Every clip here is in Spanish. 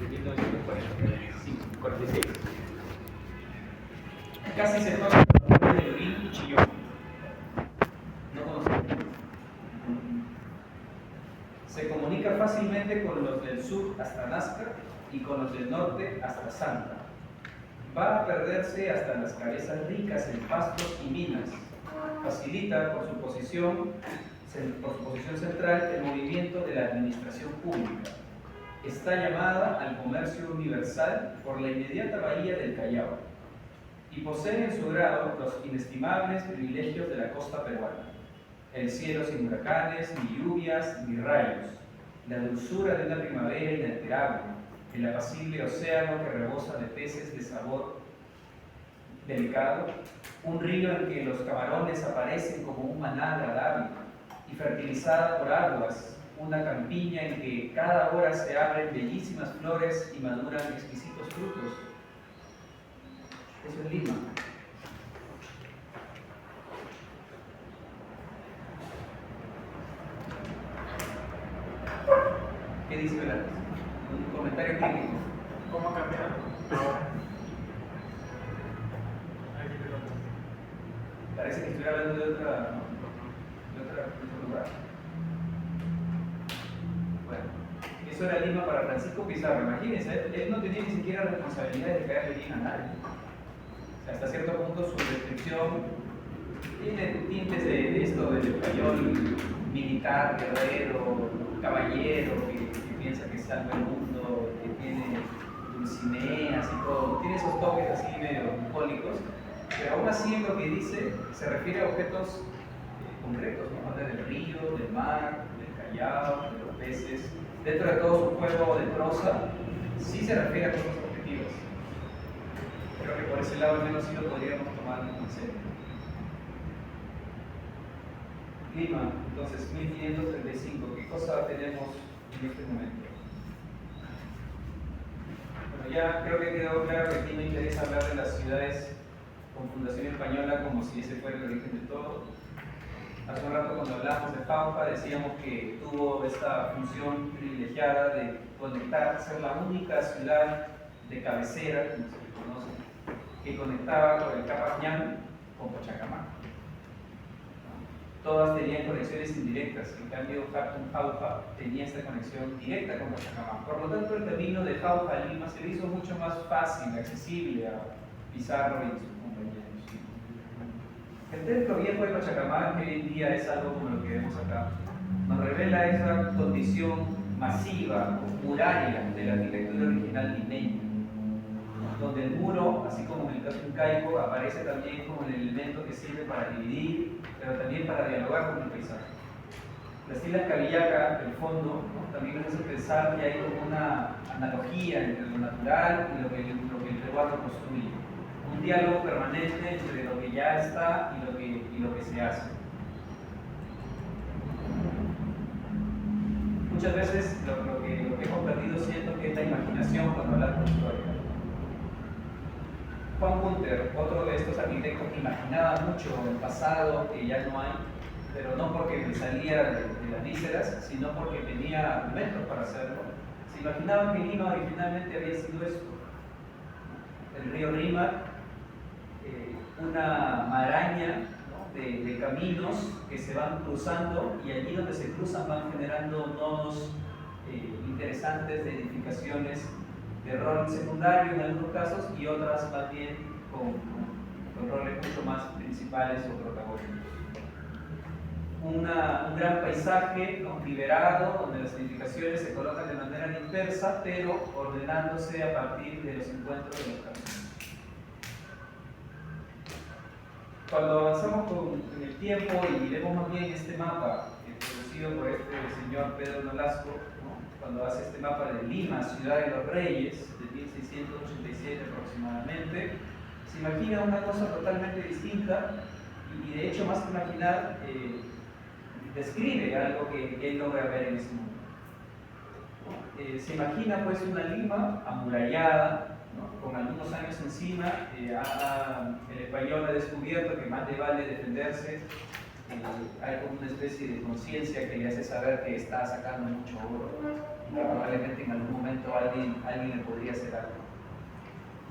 de 1946. Casi se toca el de Lurín y Chillón. No conocemos. Se comunica fácilmente con los del sur hasta Nazca y con los del norte hasta Santa. Va a perderse hasta las cabezas ricas en pastos y minas. Facilita por su posición central el movimiento de la administración pública. Está llamada al comercio universal por la inmediata bahía del Callao y posee en su grado los inestimables privilegios de la costa peruana: el cielo sin huracanes, ni lluvias, ni rayos, la dulzura de una primavera inalterable, el apacible océano que rebosa de peces de sabor delicado, un río en que los camarones aparecen como un maná agradable y fertilizada por aguas, una campiña en que cada hora se abren bellísimas flores y maduran exquisitos frutos. Eso es Lima. ¿Qué dice Velázquez? Un comentario crítico. ¿Cómo ha cambiado ahora? Parece que estoy hablando de otro lugar. Bueno, eso era Lima para Francisco Pizarro. Imagínense, él no tenía ni siquiera responsabilidad de caerle bien a nadie. O sea, hasta cierto punto su descripción tiene tintes de esto del español militar, guerrero, caballero, que piensa que salva el mundo, que tiene dulcineas y todo. Tiene esos toques así medio bucólicos. Pero aún así en lo que dice se refiere a objetos concretos, ¿no? Habla del río, del mar, del Callao, de los peces. Dentro de todo su juego de prosa, sí se refiere a cosas objetivas. Creo que por ese lado al menos sí lo podríamos tomar en serio. Lima, entonces 1535, ¿qué cosa tenemos en este momento? Bueno, ya creo que quedó claro que aquí me interesa hablar de las ciudades con fundación española como si ese fuera el origen de todo. Hace un rato cuando hablamos de Jauja decíamos que tuvo esta función privilegiada de conectar, ser la única ciudad de cabecera, como se le conoce, que conectaba con el Capañán con Pachacamac. Todas tenían conexiones indirectas, en cambio Jauja tenía esta conexión directa con Pachacamac. Por lo tanto, el camino de Jauja a Lima se le hizo mucho más fácil, accesible a Pizarro y sus compañeros. El templo viejo de Pachacamac, que hoy en día es algo como lo que vemos acá, nos revela esa condición masiva, muraria, de la arquitectura original limeña, donde el muro, así como en el caso incaico, aparece también como el elemento que sirve para dividir, pero también para dialogar con el paisaje. Las islas Cavillaca, el fondo, ¿no? También nos hace pensar que hay como una analogía entre lo natural y lo que el peruano construye. Un diálogo permanente entre lo que ya está y lo que se hace. Muchas veces lo que hemos perdido siento que es la imaginación cuando hablamos de historia. Juan Gunter, otro de estos arquitectos que imaginaba mucho el pasado que ya no hay, pero no porque le salía de las vísceras, sino porque tenía argumentos para hacerlo. Se imaginaba que Lima originalmente había sido esto: el río Rímac, una maraña, ¿no? de caminos que se van cruzando, y allí donde se cruzan van generando nodos interesantes de edificaciones de rol secundario en algunos casos y otras más bien con roles mucho más principales o protagónicos. Un gran paisaje, ¿no? Liberado, donde las edificaciones se colocan de manera dispersa, pero ordenándose a partir de los encuentros de los caminos. Cuando avanzamos en el tiempo y vemos más bien este mapa producido por este señor Pedro Nolasco, ¿no? Cuando hace este mapa de Lima, Ciudad de los Reyes, de 1687 aproximadamente, se imagina una cosa totalmente distinta y de hecho, más que imaginar, describe algo que él logra ver en ese mundo. Se imagina pues una Lima amurallada, ¿no? Con algunos años encima. El español ha descubierto que más le vale defenderse. Hay como una especie de conciencia que le hace saber que está sacando mucho oro. probablemente en algún momento alguien le podría hacer algo.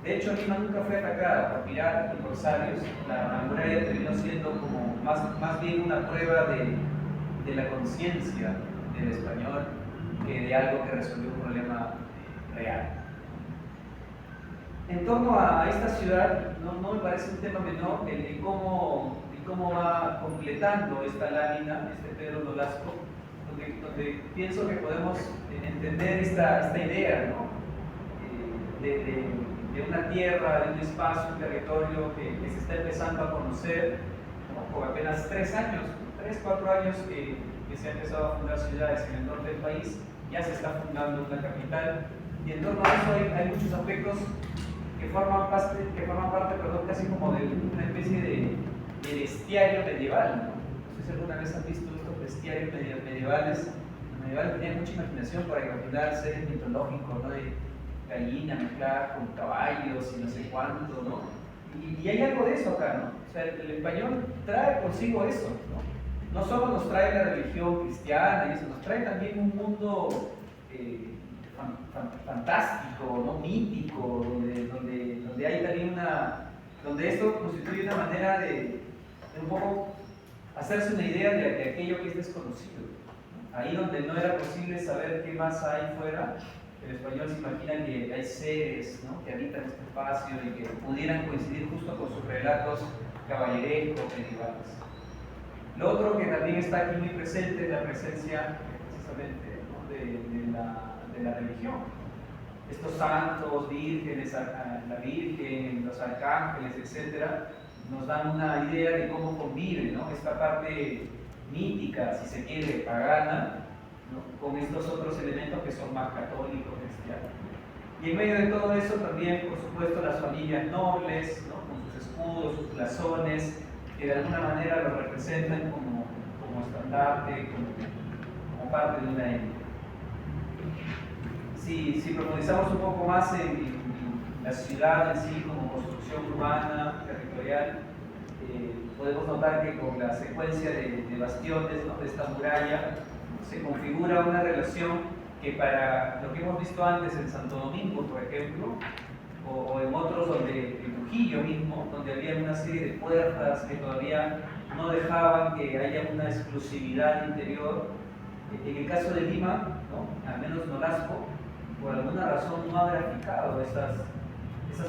De hecho, Lima nunca fue atacada por piratas y corsarios. La muralla terminó siendo como más bien una prueba de la conciencia del español que de algo que resolvió un problema real. En torno a esta ciudad, no me parece un tema menor el cómo va completando esta lámina, este Pedro Nolasco, donde pienso que podemos entender esta idea, ¿no? de una tierra, de un espacio, un territorio que se está empezando a conocer, ¿no? Por apenas 3 años, 4 años que se ha empezado a fundar ciudades en el norte del país, ya se está fundando una capital, y en torno a eso hay muchos aspectos que forman parte casi como de una especie de bestiario medieval, ¿no? No sé si alguna vez han visto estos bestiarios medievales. Los medievales tenían mucha imaginación para imaginar seres mitológicos, ¿no? De gallina mezclada con caballos y no sé cuánto, ¿no? Y hay algo de eso acá, ¿no? O sea, el español trae consigo eso, ¿no? No solo nos trae la religión cristiana y eso, nos trae también un mundo fantástico, ¿no? Mítico, donde hay también donde esto constituye una manera de un poco hacerse una idea de aquello que es desconocido, ¿no? Ahí donde no era posible saber qué más hay fuera, el español se imagina que hay seres, ¿no? Que habitan este espacio y que pudieran coincidir justo con sus relatos caballerescos, medievales. Lo otro que también está aquí muy presente es la presencia precisamente, ¿no? de la religión. Estos santos, vírgenes, la Virgen, los arcángeles, etc., nos dan una idea de cómo convive, ¿no? Esta parte mítica, si se quiere, pagana, ¿no? Con estos otros elementos que son más católicos, cristianos. Y en medio de todo eso también, por supuesto, las familias nobles, ¿no? Con sus escudos, sus blasones, que de alguna manera lo representan como estandarte, como parte de una élite. Si profundizamos un poco más en la ciudad en sí como construcción urbana, territorial, podemos notar que con la secuencia de bastiones, ¿no? De esta muralla se configura una relación que para lo que hemos visto antes en Santo Domingo, por ejemplo, o en otros donde, en Trujillo mismo, donde había una serie de puertas que todavía no dejaban que haya una exclusividad interior. En el caso de Lima, ¿no? Al menos Nolasco, por alguna razón no ha graficado esas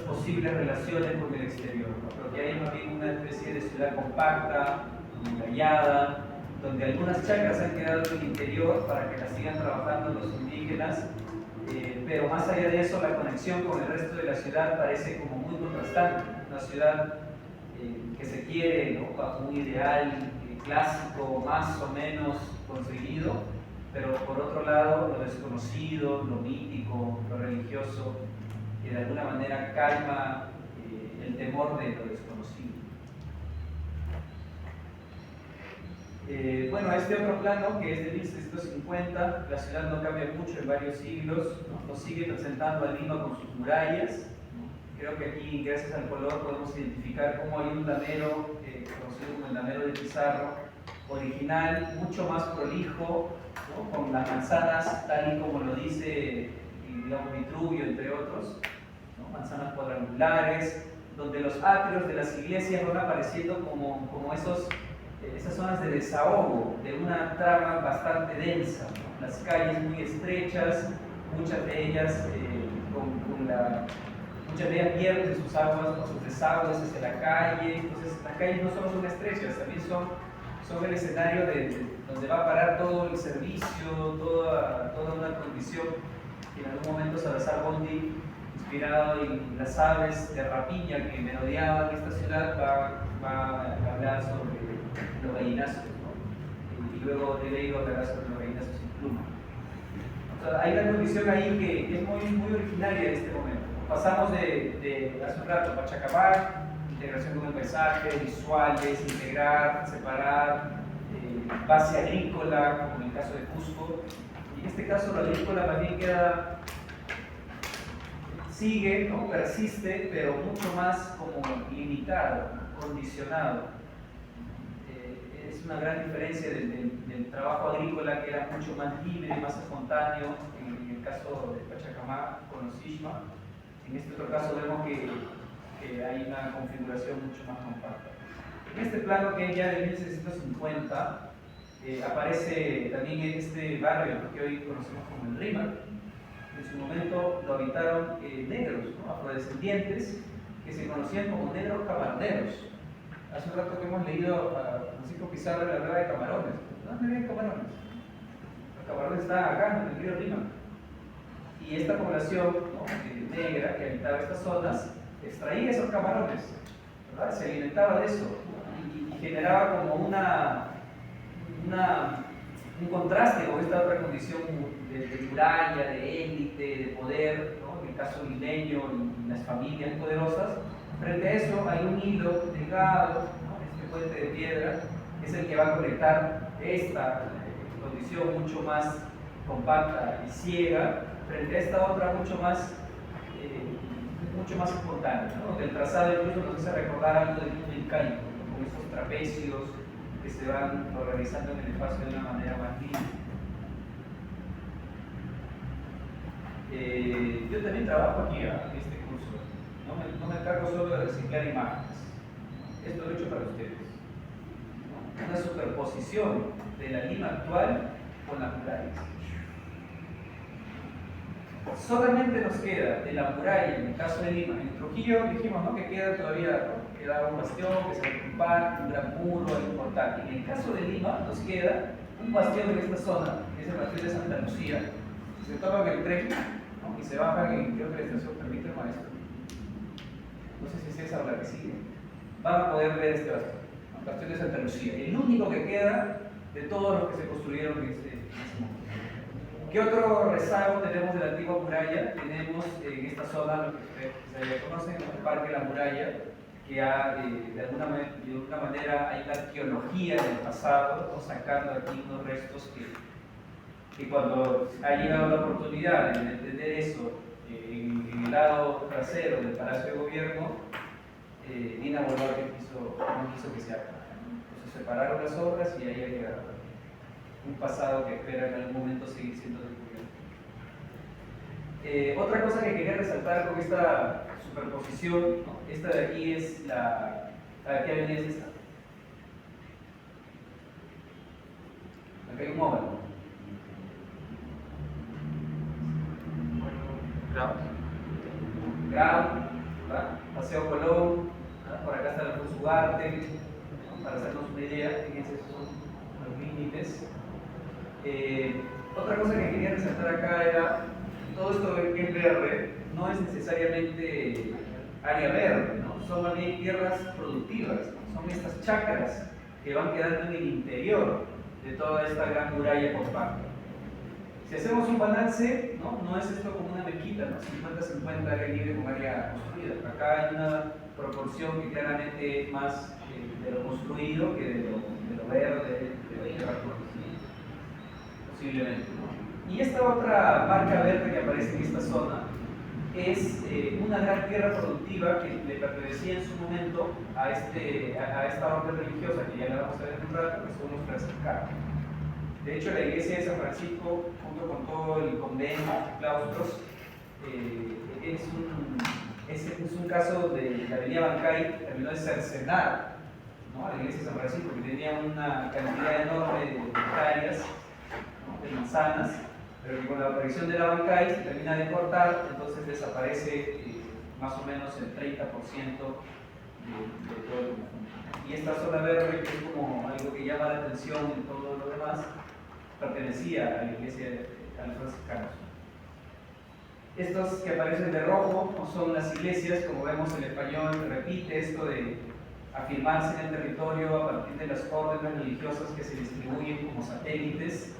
posibles relaciones con el exterior, ¿no? Pero que hay más bien una especie de ciudad compacta, amurallada, donde algunas chacras han quedado en el interior para que las sigan trabajando los indígenas, pero más allá de eso la conexión con el resto de la ciudad parece como muy contrastante. Una ciudad que se quiere, ¿no? Bajo un ideal clásico más o menos conseguido, pero por otro lado lo desconocido, lo mítico, lo religioso, que de alguna manera calma el temor de lo desconocido. Bueno, este otro plano, que es de 1650, la ciudad no cambia mucho en varios siglos, ¿no? Nos sigue presentando a Lima con sus murallas, ¿no? Creo que aquí, gracias al color, podemos identificar cómo hay un lamero, conocido como el lamero de Pizarro, original, mucho más prolijo, ¿no? Con las manzanas tal y como lo dice, digamos, Vitruvio, entre otros, ¿no? Manzanas cuadrangulares, donde los atrios de las iglesias van apareciendo como esas zonas de desahogo de una trama bastante densa, ¿no? Las calles muy estrechas, muchas de ellas pierden sus aguas o sus desagües hacia la calle. Entonces las calles no solo son estrechas, también son el escenario donde va a parar todo el servicio, toda una condición que en algún momento Salazar Bondi, inspirado en las aves de rapiña que merodeaban esta ciudad, va a hablar sobre los gallinazos, ¿no? Y luego de Leigo hablará sobre los gallinazos sin pluma. O sea, hay una condición ahí que es muy originaria en este momento. Pasamos de hace un rato Pachacamac, integración con el paisaje, visuales, integrar, separar, base agrícola, como en el caso de Cusco. Y en este caso lo agrícola también sigue, ¿no? Persiste, pero mucho más como limitado, condicionado. Es es una gran diferencia del trabajo agrícola, que era mucho más libre, más espontáneo, en el caso de Pachacamac con los Ishma. En este otro caso vemos que hay una configuración mucho más compacta. En este plano, que es ya de 1650, aparece también este barrio que hoy conocemos como el Rímac. En su momento lo habitaron negros, ¿no? Afrodescendientes, que se conocían como negros camaroneros. Hace un rato que hemos leído a Francisco Pizarro la hablaba de camarones. ¿Dónde viven camarones? Los camarones estaban acá, en el río Rímac. Y esta población, ¿no?, negra que habitaba estas zonas extraía esos camarones, ¿verdad? Se alimentaba de eso y generaba como un contraste con esta otra condición de muralla, de élite, de poder, ¿no? En el caso limeño y las familias poderosas. Frente a eso hay un hilo delgado, ¿no? Este puente de piedra es el que va a conectar esta condición mucho más compacta y ciega frente a esta otra mucho más espontánea, ¿no? Donde el trazado incluso nos hace recordar algo del mundo incaico, ¿no? Con esos trapecios que se van organizando en el espacio de una manera más libre. Yo también trabajo aquí en este curso, no me encargo solo de reciclar imágenes, esto lo he hecho para ustedes, ¿no? Una superposición de la Lima actual con las murallas. Solamente nos queda de la muralla, en el caso de Lima, en Trujillo dijimos, ¿no?, que queda todavía, ¿no?, queda un bastión que se va a ocupar, un gran muro importante. En el caso de Lima nos queda un bastión en esta zona, que es el bastión de Santa Lucía. Si se toman el tren, ¿no?, y se bajan en, creo que la estación permite el maestro, no sé si es esa o la que sigue, van a poder ver este bastión, ¿no?, el bastión de Santa Lucía, el único que queda de todos los que se construyeron en ese momento. ¿Qué otro rezago tenemos de la antigua muralla? Tenemos en esta zona, lo que ustedes ya conocen, el Parque La Muralla, que de alguna manera hay una arqueología del pasado, ¿no?, sacando aquí unos restos que cuando ha llegado la oportunidad de entender eso en el lado trasero del Palacio de Gobierno, Dina Boluarte no quiso que se haga. Entonces separaron las obras y ahí ha quedado un pasado que espera en algún momento seguir siendo descubierto. Otra cosa que quería resaltar con esta superposición, ¿no?, esta de aquí es la de aquí avenida es esta. Acá hay un óvalo. Grau, Paseo Colón, ¿verdad? Por acá está la Cruz Ugarte, ¿no?, para hacernos una idea, fíjense, esos son los límites. Otra cosa que quería resaltar acá era todo esto que es verde no es necesariamente área verde, ¿no? Son más bien tierras productivas, ¿no? Son estas chacras que van quedando en el interior de toda esta gran muralla compacta. Si hacemos un balance, no es esto como una mezquita, ¿no?, 50-50 área libre con área construida. Acá hay una proporción que claramente es más de lo construido que de lo verde, de la tierra protegida, posiblemente, ¿no? Y esta otra marca verde que aparece en esta zona es una gran tierra productiva que le pertenecía en su momento a esta orden religiosa que ya la vamos a ver en un rato, que son los franciscanos. De hecho, la iglesia de San Francisco, junto con todo el convento, los claustros, es un caso de la avenida Bancay, que terminó de cercenar, ¿no?, a la iglesia de San Francisco, que tenía una cantidad enorme de hectáreas, ¿no?, de manzanas, pero que con la aparición de la Bancay se termina de cortar, entonces desaparece más o menos el 30% de todo el conjunto. Y esta zona verde, que es como algo que llama la atención en todo lo demás, pertenecía a la iglesia, a los franciscanos. Estos que aparecen de rojo no son las iglesias, como vemos el español repite esto de afirmarse en el territorio a partir de las órdenes religiosas que se distribuyen como satélites.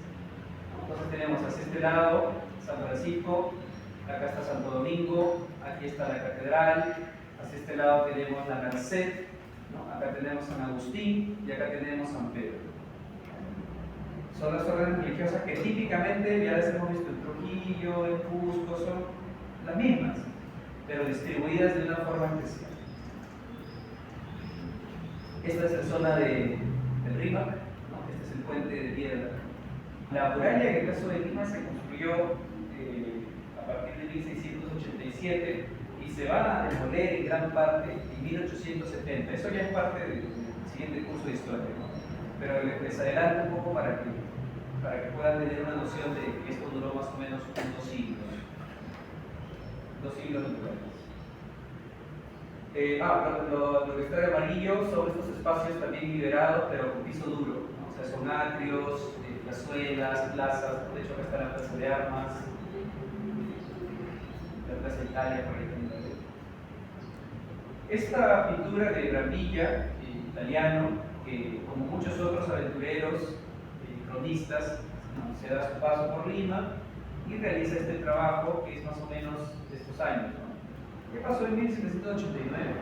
Entonces tenemos hacia este lado San Francisco, acá está Santo Domingo, aquí está la catedral, hacia este lado tenemos la Merced, ¿no?, acá tenemos San Agustín y acá tenemos San Pedro. Son las órdenes religiosas que típicamente, ya las hemos visto en Trujillo, en Cusco, son las mismas, pero distribuidas de una forma especial. Esta es la zona del Rímac, el puente de piedra. La muralla en el caso de Lima se construyó a partir de 1687 y se va a demoler en gran parte en 1870. Eso ya es parte del siguiente curso de historia, ¿no? Pero les adelanto un poco para que puedan tener una noción de que esto duró más o menos unos 2 siglos. 2 siglos naturales. Lo que está de amarillo son estos espacios también liberados, pero con piso duro, ¿no? O sea, son atrios, plazuelas, plazas. De hecho, acá está la Plaza de Armas, la Plaza de Italia, por ejemplo. Esta pintura de Brambilla, italiano, que como muchos otros aventureros, cronistas, ¿no? Se da su paso por Lima y realiza este trabajo que es más o menos de estos años, ¿no? ¿Qué pasó en 1789?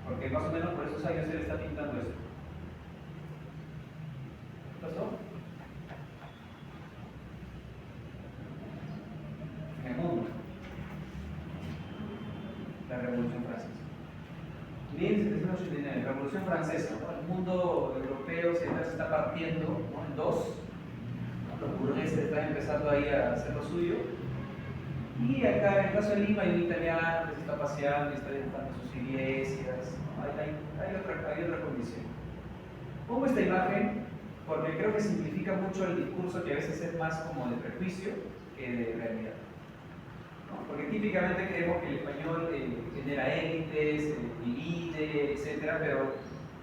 Porque más o menos por esos años él está pintando esto. ¿Qué pasó? En el mundo. La Revolución Francesa. 1789, Revolución Francesa, ¿no? El mundo europeo se está partiendo, ¿no? En dos. Los burgueses están empezando ahí a hacer lo suyo. Y acá en el caso de Lima hay un italiano que se está paseando y está dibujando sus iglesias, ¿no? Hay otra condición. Pongo esta imagen porque creo que simplifica mucho el discurso, que a veces es más como de prejuicio que de realidad, ¿no? Porque típicamente creemos que el español genera élites, divide, etc. Pero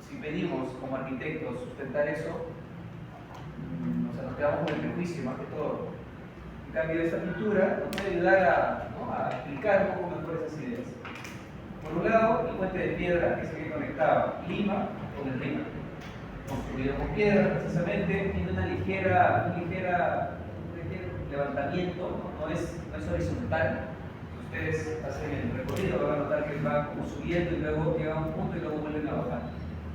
si pedimos como arquitectos sustentar eso, o sea, nos quedamos con el prejuicio más que todo. En cambio, esta pintura nos puede ayudar a explicar un poco mejor esas ideas. Por un lado, el puente de piedra, que es el que conectaba Lima con el Rímac, construido con piedra precisamente, tiene un ligero levantamiento, no es horizontal. Si ustedes hacen el recorrido van a notar que va como subiendo y luego llega a un punto y luego vuelven a bajar.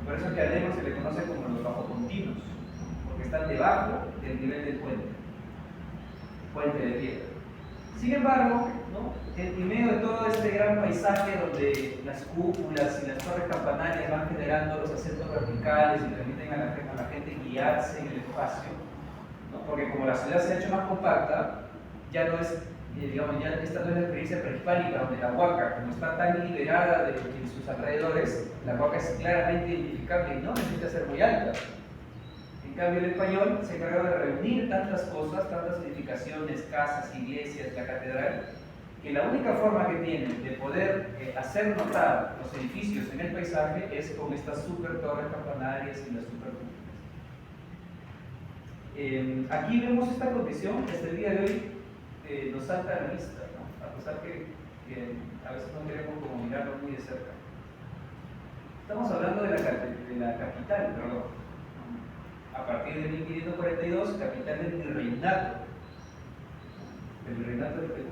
Por eso es que a Lemos se le conoce como los bajocontinuos, porque están debajo del nivel del puente de piedra. Sin embargo, ¿no? En medio de todo este gran paisaje donde las cúpulas y las torres campanarias van generando los acentos verticales y permiten a la gente guiarse en el espacio, ¿no? Porque como la ciudad se ha hecho más compacta, ya no es, digamos, ya esta no es la experiencia prehispánica donde la huaca, como está tan liberada de sus alrededores, la huaca es claramente identificable y no necesita ser muy alta. En cambio, el español se encargó de reunir tantas cosas, tantas edificaciones, casas, iglesias, la catedral, que la única forma que tienen de poder hacer notar los edificios en el paisaje es con estas super torres campanarias y las super cúpulas. Aquí vemos esta condición que hasta el día de hoy nos salta a la vista, ¿no? A pesar que a veces no queremos como mirarlo muy de cerca. Estamos hablando de la capital, perdón. A partir de 1542, capital del virreinato del Perú.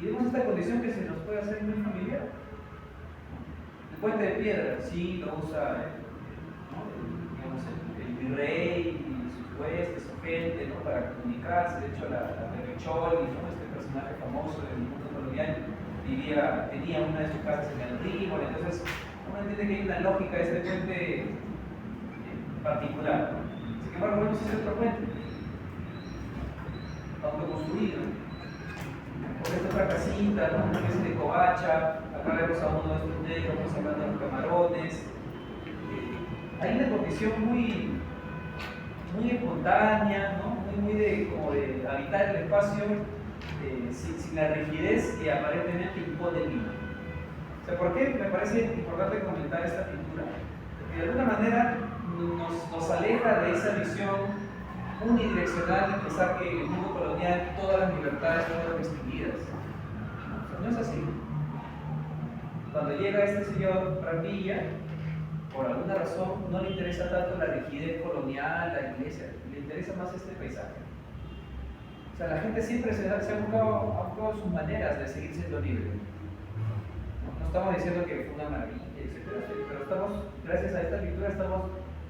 Y vemos esta condición que se nos puede hacer muy familiar. El puente de piedra, sí lo usa digamos, el virrey y sus huestes, su gente, ¿no? Para comunicarse. De hecho, la Berrecholi, ¿no? Este personaje famoso del mundo colonial, tenía una de sus casas en el río. Entonces, uno entiende que hay una lógica de este puente particular, ¿no? Sin embargo, vamos a hacer otro puente autoconstruido por esta otra casita, ¿no? Una especie de covacha. Acá vemos a uno de estos negros, estamos hablando de los camarones. Hay una condición muy espontánea, ¿no? muy de habitar el espacio sin la rigidez que aparentemente impone Lima. O sea, ¿por qué me parece importante comentar esta pintura? Porque de alguna manera nos aleja de esa visión unidireccional de pensar que en el mundo colonial todas las libertades fueron restringidas. O sea, no es así. Cuando llega este señor Brambilla, por alguna razón no le interesa tanto la rigidez colonial, la iglesia, le interesa más este paisaje. O sea, la gente siempre ha buscado sus maneras de seguir siendo libre. No estamos diciendo que fue una maravilla, etc., pero gracias a esta pintura estamos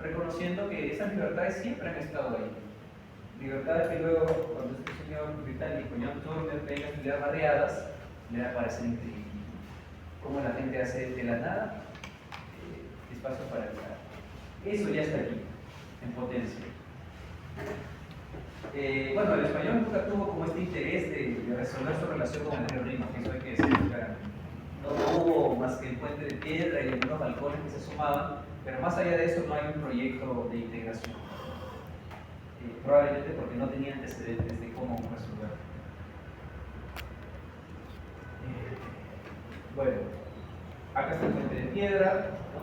reconociendo que esas libertades siempre han estado ahí. Libertades que luego, cuando este señor británico, John Turner, venga a estudiar barriadas, le va a parecer increíble. Cómo la gente hace de la nada espacio para entrar. Eso ya está aquí. en potencia. Bueno, el español nunca tuvo como este interés de resolver su relación con el río Rima, que eso hay que decirlo claramente. No hubo más que el puente de piedra y algunos balcones que se sumaban, pero más allá de eso no hay un proyecto de integración. Probablemente porque no tenía antecedentes de cómo resolverlo. Bueno, acá está el puente de piedra, ¿no?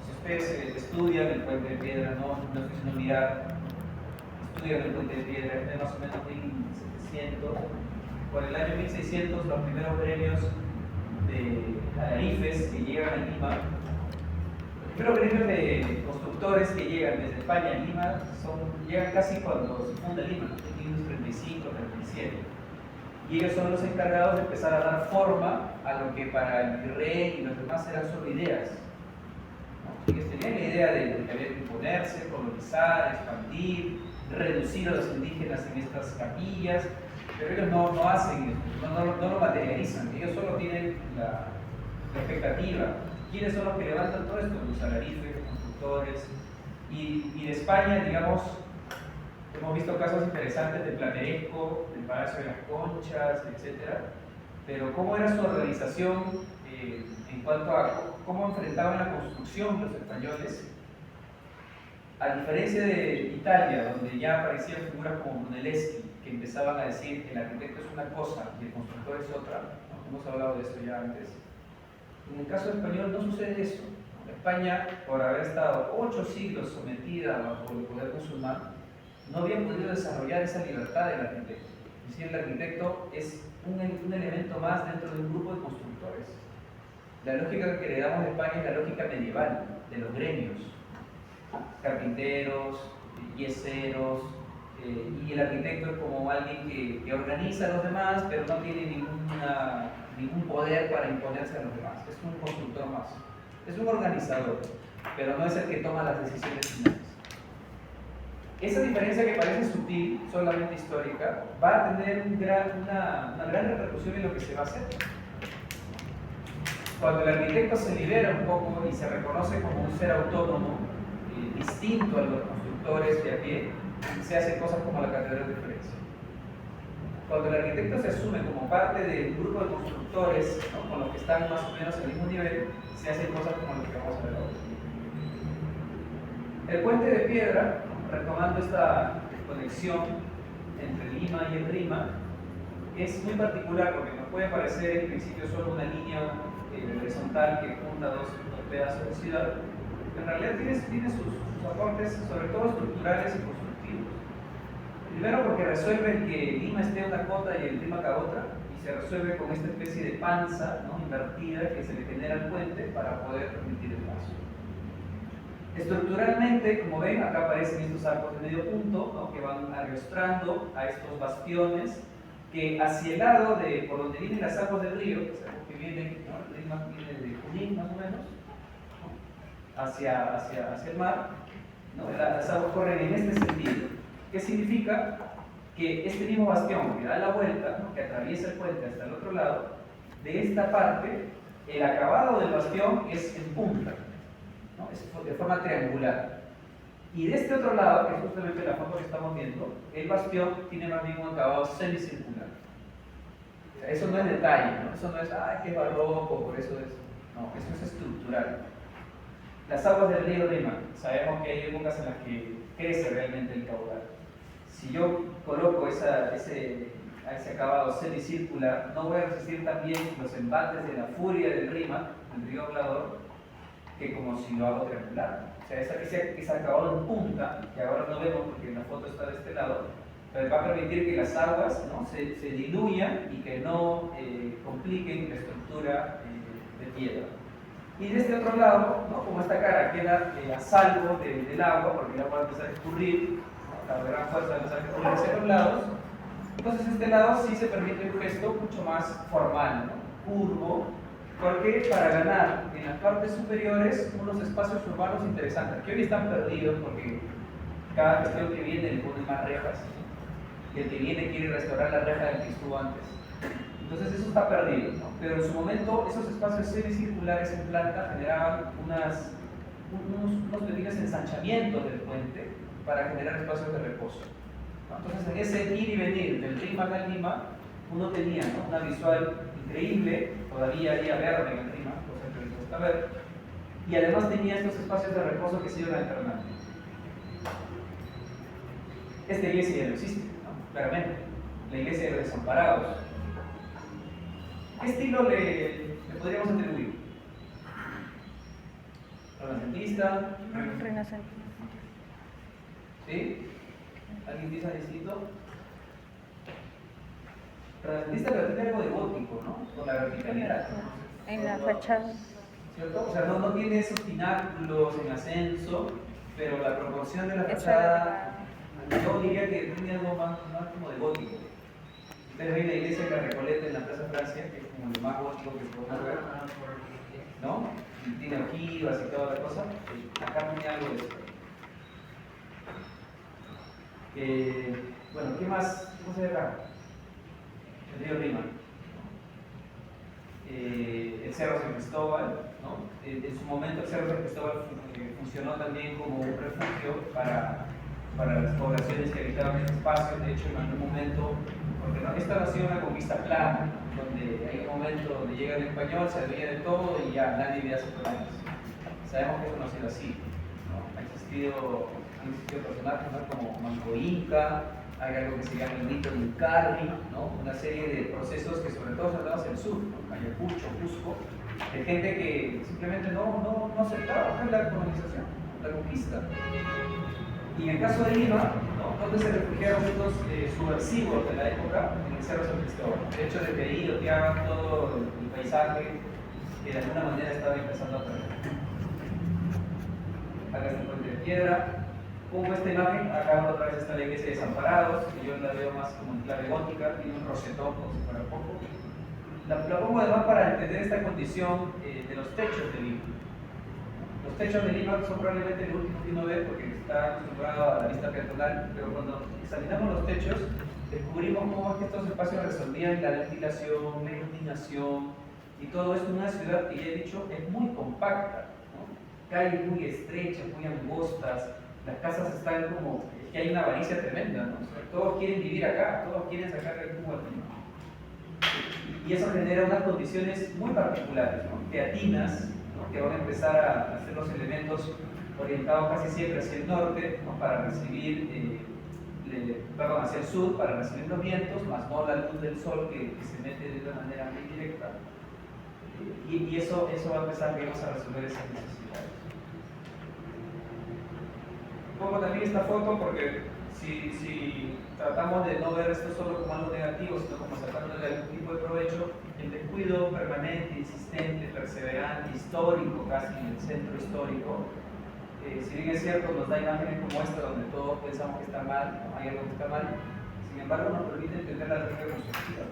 Si ustedes estudian el puente de piedra, no estoy diciendo mirar, estudian el puente de piedra, es más o menos 1700. Por el año 1600, los primeros gremios de Alarifes que llegan a Lima, los primeros gremios de constructores que llegan desde España a Lima llegan casi cuando se funda Lima, en 1535, 37. Y ellos son los encargados de empezar a dar forma a lo que para el virrey y los demás eran solo ideas, ¿no? Ellos tenían la idea de que había que imponerse, colonizar, expandir, reducir a los indígenas en estas capillas, pero ellos no hacen eso, no lo materializan, ellos solo tienen la expectativa. ¿Quiénes son los que levantan todo esto? Los alarifes, los constructores. Y de España, digamos, hemos visto casos interesantes del Plateresco, del Palacio de las Conchas, etc. Pero ¿cómo era su organización en cuanto a cómo enfrentaban la construcción los españoles? A diferencia de Italia, donde ya aparecían figuras como Brunelleschi, que empezaban a decir que el arquitecto es una cosa y el constructor es otra, ¿no? Hemos hablado de eso ya antes. En el caso español no sucede eso. España, por haber estado 8 siglos sometida bajo el poder musulmán, no había podido desarrollar esa libertad del arquitecto. Es decir, el arquitecto es un elemento más dentro de un grupo de constructores. La lógica que heredamos de España es la lógica medieval, de los gremios. Carpinteros, yeseros, y el arquitecto es como alguien que organiza a los demás, pero no tiene ningún poder para imponerse a los demás. Es un constructor más. Es un organizador, pero no es el que toma las decisiones finales. Esa diferencia que parece sutil, solamente histórica, va a tener una gran repercusión en lo que se va a hacer. Cuando el arquitecto se libera un poco y se reconoce como un ser autónomo, distinto a los constructores de a pie, se hacen cosas como la Catedral de Florencia. Cuando el arquitecto se asume como parte de un grupo de constructores, ¿no?, con los que están más o menos al mismo nivel, se hacen cosas como las que vamos a ver ahora. El puente de piedra, retomando esta conexión entre Lima y el Rima, es muy particular porque nos puede parecer en principio solo una línea horizontal que junta dos pedazos de ciudad. En realidad tiene sus aportes, sobre todo estructurales y constructivos. Primero porque resuelve el que Lima esté a una cota y el Rima a otra, y se resuelve con esta especie de panza, ¿no?, invertida que se le genera al puente para poder permitir el paso. Estructuralmente, como ven, acá aparecen estos arcos de medio punto, ¿no?, que van arrastrando a estos bastiones que hacia el lado de por donde vienen las aguas del río, que sabemos que vienen, ¿no?, el Rima viene de Junín más o menos, ¿no?, hacia el mar, ¿no?, las aguas corren en este sentido. ¿Qué significa? Que este mismo bastión que da la vuelta, ¿no?, que atraviesa el puente hasta el otro lado, de esta parte, el acabado del bastión es en punta, ¿no?, es de forma triangular. Y de este otro lado, que es justamente la foto que estamos viendo, el bastión tiene más bien un acabado semicircular. O sea, eso no es detalle, ¿no? Eso no es, ay, qué barroco, por eso es. No, eso es estructural. Las aguas del río Rima, sabemos que hay épocas en las que crece realmente el caudal. Si yo coloco a ese acabado semicircular, no voy a resistir también los embates de la furia del Rima, del río Hablador, que como si lo hago triangular. O sea, ese acabado en punta, que ahora no vemos porque la foto está de este lado, pero va a permitir que las aguas, ¿no?, se diluyan y que no compliquen la estructura de piedra. Y de este otro lado, ¿no?, como esta cara queda a salvo del agua, porque el agua va a empezar a escurrir, ¿no?, la gran fuerza va a empezar a escurrir hacia los lados, entonces este lado sí se permite un gesto mucho más formal, ¿no?, curvo, porque para ganar en las partes superiores unos espacios urbanos interesantes, que hoy están perdidos porque cada gestión que viene le pone más rejas, y el que viene quiere restaurar la reja del que estuvo antes. Entonces eso está perdido, ¿no? Pero en su momento esos espacios semicirculares en planta generaban unos pequeños ensanchamientos del puente para generar espacios de reposo. ¿No? Entonces, en ese ir y venir del Rímac al Lima, uno tenía, ¿no?, una visual increíble, todavía había verde en el Rímac, cosa que les gusta ver, y además tenía estos espacios de reposo que se iban alternando. Esta iglesia ya no existe, ¿no?, claramente, la iglesia de los desamparados. ¿Qué estilo le podríamos atribuir? ¿Renacentista? Renacentista. ¿Sí? ¿Alguien piensa distinto? Renacentista, pero tiene algo de gótico, ¿no? Por la verticalidad. En la fachada. ¿Cierto? O sea, no tiene esos pináculos en ascenso, pero la proporción de la fachada, yo diría que tiene algo más como de gótico. Ustedes ven la iglesia de la Recoleta en la Plaza Francia, que es como lo más gótico que podemos ver, ¿no? Y tiene ojivas y toda la cosa. Acá tiene algo de esto. Bueno, ¿qué más? ¿Cómo se ve acá? El río Rímac. El Cerro San Cristóbal, ¿no? En su momento el Cerro San Cristóbal funcionó también como un refugio para las poblaciones que habitaban este espacio. De hecho, en algún momento, porque no, esta ha sido una conquista plana, donde hay un momento donde llega el español, se veía de todo y ya nadie veía sus problemas. Sabemos que eso no ha sido así, ¿no? Han existido personajes, ¿no?, como Manco Inca, hay algo que se llama el mito de Incarri, ¿no?, una serie de procesos que sobre todo se dan hacia el sur, ¿no?, Ayacucho, Cusco, de gente que simplemente no aceptaba la colonización, la conquista. Y en el caso de Lima, ¿no?, ¿dónde se refugiaron estos subversivos de la época? En el Cerro San Cristóbal. El hecho de que ahí loteaban todo el paisaje que de alguna manera estaba empezando a perder. Acá está el puente de piedra. Pongo esta imagen, acá otra vez está la iglesia de Desamparados, que yo la veo más como en clave gótica, tiene un rosetón como si fuera poco. La pongo además para entender esta condición de los techos de Lima. Los techos de Lima son probablemente lo último que uno ve porque está acostumbrado a la vista peatonal, pero cuando examinamos los techos, descubrimos cómo es que estos espacios resolvían la ventilación, la iluminación, y todo esto en una ciudad que ya he dicho es muy compacta, ¿no? Calles muy estrechas, muy angostas. Las casas están como, es que hay una avaricia tremenda, ¿no? O sea, todos quieren vivir acá, todos quieren sacar el jugo aquí, ¿no? Y eso genera unas condiciones muy particulares, ¿no?, teatinas, ¿no?, que van a empezar a hacer los elementos orientados casi siempre hacia el norte, ¿no?, para recibir, hacia el sur, para recibir los vientos, más no la luz del sol que se mete de una manera muy directa. Y eso va a empezar, digamos, a resolver esas necesidades. Pongo también esta foto porque si tratamos de no ver esto solo como algo negativo, sino como sacándole algún tipo de provecho, el descuido permanente, insistente, perseverante, histórico casi en el centro histórico, si bien es cierto, nos da imágenes como esta donde todos pensamos que está mal, ¿no?, hay algo que está mal, sin embargo nos permite entender la lógica constructiva.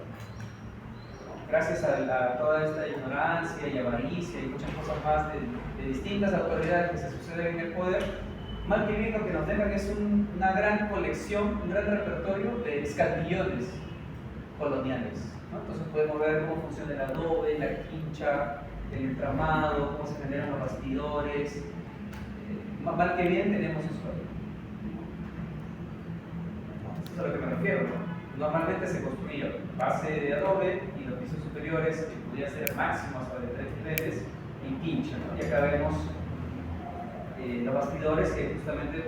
Gracias a toda esta ignorancia y avaricia y muchas cosas más de distintas autoridades que se suceden en el poder, mal que bien lo que nos dejan es una gran colección, un gran repertorio de escatillones coloniales, ¿no? Entonces podemos ver cómo funciona el adobe, la quincha, el entramado, cómo se generan los bastidores. Mal que bien tenemos eso ahí. Eso es a lo que me refiero, ¿no? Normalmente se construía base de adobe y los pisos superiores, que podía ser máximo hasta de 3 niveles, en quincha, ¿no? Y acá vemos los bastidores que justamente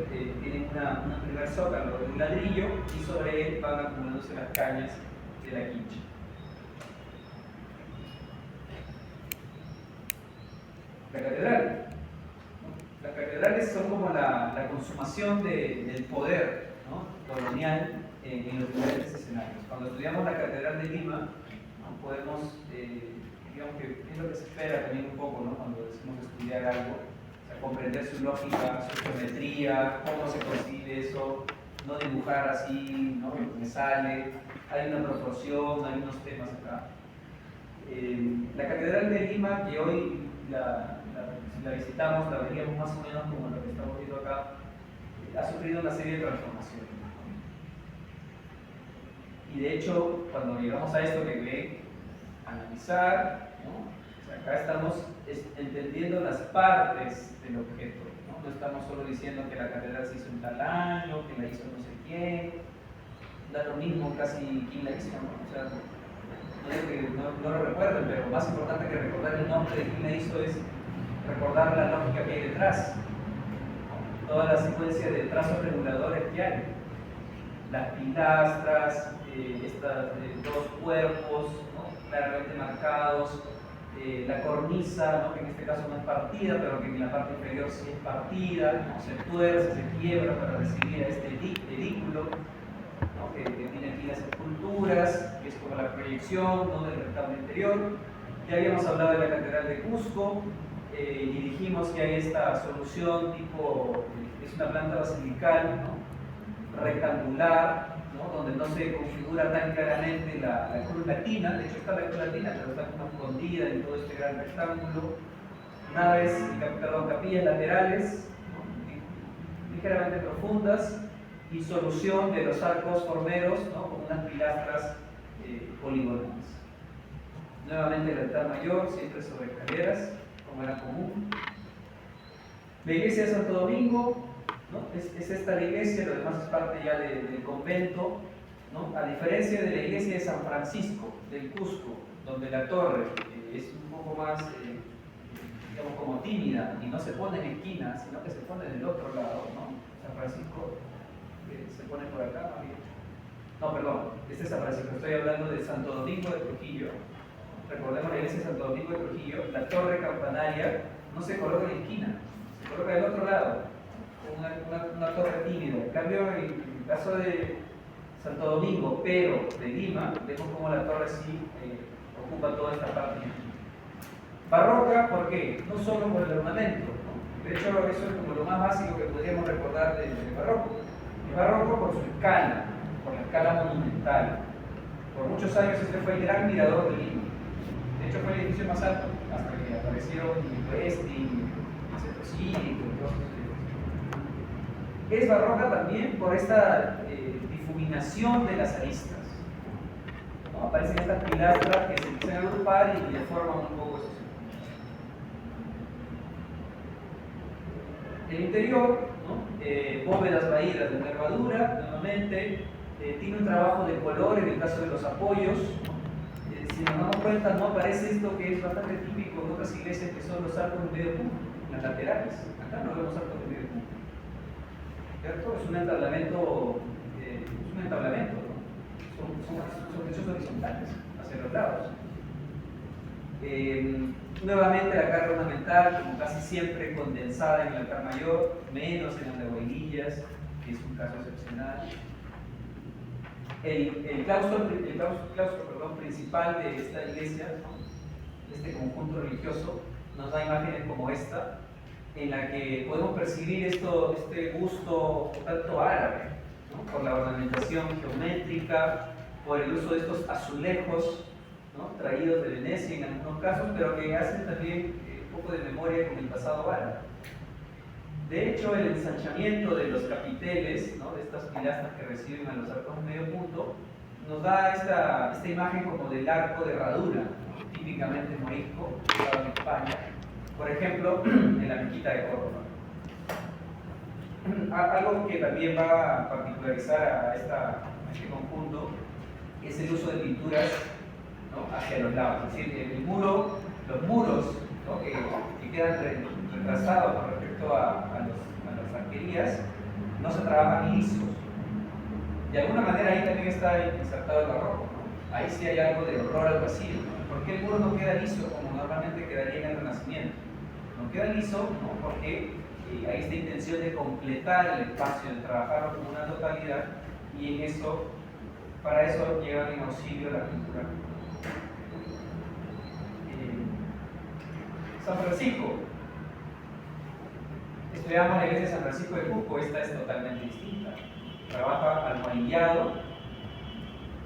tienen un primer zócalo de un ladrillo y sobre él van acumulándose las cañas de la quincha. La catedral. Las catedrales son como la consumación del poder, ¿no?, colonial en los diferentes escenarios. Cuando estudiamos la Catedral de Lima, ¿no?, podemos, digamos que es lo que se espera también un poco, ¿no?, cuando decimos estudiar algo, o sea, comprender su lógica, su geometría, cómo se concibe eso, no dibujar así, ¿no?, lo que me sale, hay una proporción, hay unos temas acá. La Catedral de Lima, que hoy si la visitamos, la veríamos más o menos como lo que estamos viendo acá, ha sufrido una serie de transformaciones. Y de hecho, cuando llegamos a esto que ven, analizar, ¿no?, o sea, acá estamos entendiendo las partes del objeto, ¿no?, No estamos solo diciendo que la catedral se hizo en tal año, que la hizo no sé quién, da lo mismo casi quién la hizo, ¿no? O sea, no digo que no lo recuerden, pero más importante que recordar el nombre de quién la hizo es recordar la lógica que hay detrás, ¿no? Toda la secuencia de trazos reguladores que hay, las pilastras, estos dos cuerpos, ¿no? Claramente marcados, la cornisa, ¿no? Que en este caso no es partida, pero que en la parte inferior sí es partida, ¿no? Se tuerce, se quiebra para recibir a este edículo, ¿no? que tiene aquí las esculturas, que es como la proyección, ¿no? Del retablo interior. Ya habíamos hablado de la Catedral de Cusco, y dijimos que hay esta solución tipo, es una planta basilical, ¿no? Rectangular, ¿no? Donde no se configura tan claramente la cruz latina. De hecho está la cruz latina, pero está como escondida en todo este gran rectángulo. Naves, capillas laterales, ¿no? Ligeramente profundas, y solución de los arcos formeros, ¿no? Con unas pilastras poligonales. Nuevamente el altar mayor, siempre sobre escaleras, como era común. La iglesia de Santo Domingo, ¿no? Es esta la iglesia, lo demás es parte ya del convento, ¿no? A diferencia de la iglesia de San Francisco, del Cusco, donde la torre es un poco más, digamos, como tímida y no se pone en esquina, sino que se pone del otro lado, ¿no? San Francisco se pone por acá, no, perdón, este es San Francisco, estoy hablando de Santo Domingo de Trujillo. Recordemos la iglesia de Santo Domingo de Trujillo, la torre campanaria no se coloca en la esquina, se coloca del otro lado, una torre tímida. En cambio, en el caso de Santo Domingo, pero de Lima, vemos como la torre sí ocupa toda esta parte. Barroca, ¿por qué? No solo por el ornamento, ¿no? De hecho, eso es como lo más básico que podríamos recordar del barroco. El barroco por su escala, por la escala monumental. Por muchos años este fue el gran mirador de Lima. De hecho, fue el edificio más alto, hasta que aparecieron el Westin, el Centro Cívico y todos estos. Es barroca también por esta difuminación de las aristas, ¿no? Aparecen estas pilastras que se empiezan a agrupar y deforman un poco esos círculos. El interior, ¿no? Bóvedas vaídas de nervadura, nuevamente, tiene un trabajo de color en el caso de los apoyos. Si nos damos cuenta, no aparece esto que es bastante típico en otras iglesias, que son los arcos de medio punto, las laterales. Acá no vemos arcos de medio punto, ¿cierto? Es un entablamento, ¿no? Son hechos horizontales, hacia los lados. Nuevamente la carga ornamental, como casi siempre, condensada en el altar mayor, menos en las de vainillas, que es un caso excepcional. El claustro principal de esta iglesia, de este conjunto religioso, nos da imágenes como esta, en la que podemos percibir este gusto un tanto árabe, ¿no? Por la ornamentación geométrica, por el uso de estos azulejos, ¿no? Traídos de Venecia en algunos casos, pero que hacen también un poco de memoria con el pasado árabe. De hecho, el ensanchamiento de los capiteles, ¿no? De estas pilastras que reciben a los arcos de medio punto, nos da esta imagen como del arco de herradura, ¿no? Típicamente morisco, usado en España, por ejemplo, en la Mezquita de Córdoba. Algo que también va a particularizar a este conjunto es el uso de pinturas, ¿no? Hacia los lados, es decir, los muros, ¿no? que quedan retrasados con respecto a las arquerías, no se trabajan lisos. De alguna manera ahí también está insertado el barroco, ¿no? Ahí sí hay algo de horror al vacío. ¿Por qué el muro no queda liso como normalmente quedaría en el Renacimiento? No queda liso, ¿no? Porque hay esta intención de completar el espacio, de trabajarlo como una totalidad, y para eso llevan en auxilio la pintura. San Francisco. Estudiamos la iglesia de San Francisco de Cusco, esta es totalmente distinta. Trabaja almohadillado,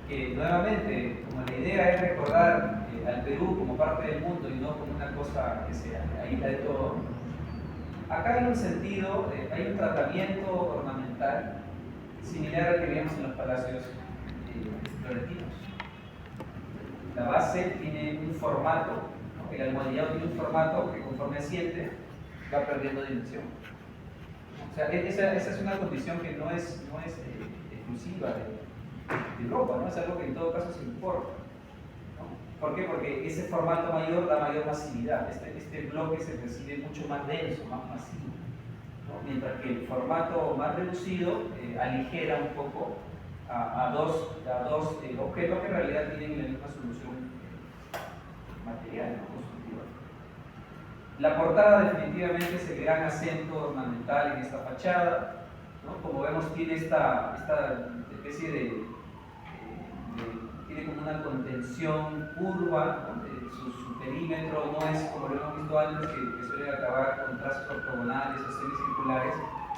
que nuevamente, como la idea es recordar al Perú como parte del mundo y no como una cosa que se aísla de todo, acá hay un sentido, hay un tratamiento ornamental similar al que veíamos en los palacios florentinos. La base tiene un formato, ¿no? El almohadillado tiene un formato que conforme asciende va perdiendo dimensión. O sea, esa es una condición que no es exclusiva de Europa, ¿no? Es algo que en todo caso se importa. ¿No? ¿Por qué? Porque ese formato mayor da mayor masividad. Este bloque se percibe mucho más denso, más masivo. ¿No? Mientras que el formato más reducido aligera un poco a dos objetos que en realidad tienen la misma solución material, ¿no? Constructiva. La portada definitivamente es el gran acento ornamental en esta fachada, ¿no? Como vemos tiene esta especie tiene como una contención curva, ¿no? Su perímetro no es como lo hemos visto antes que suelen acabar con trazos ortogonales o semicirculares.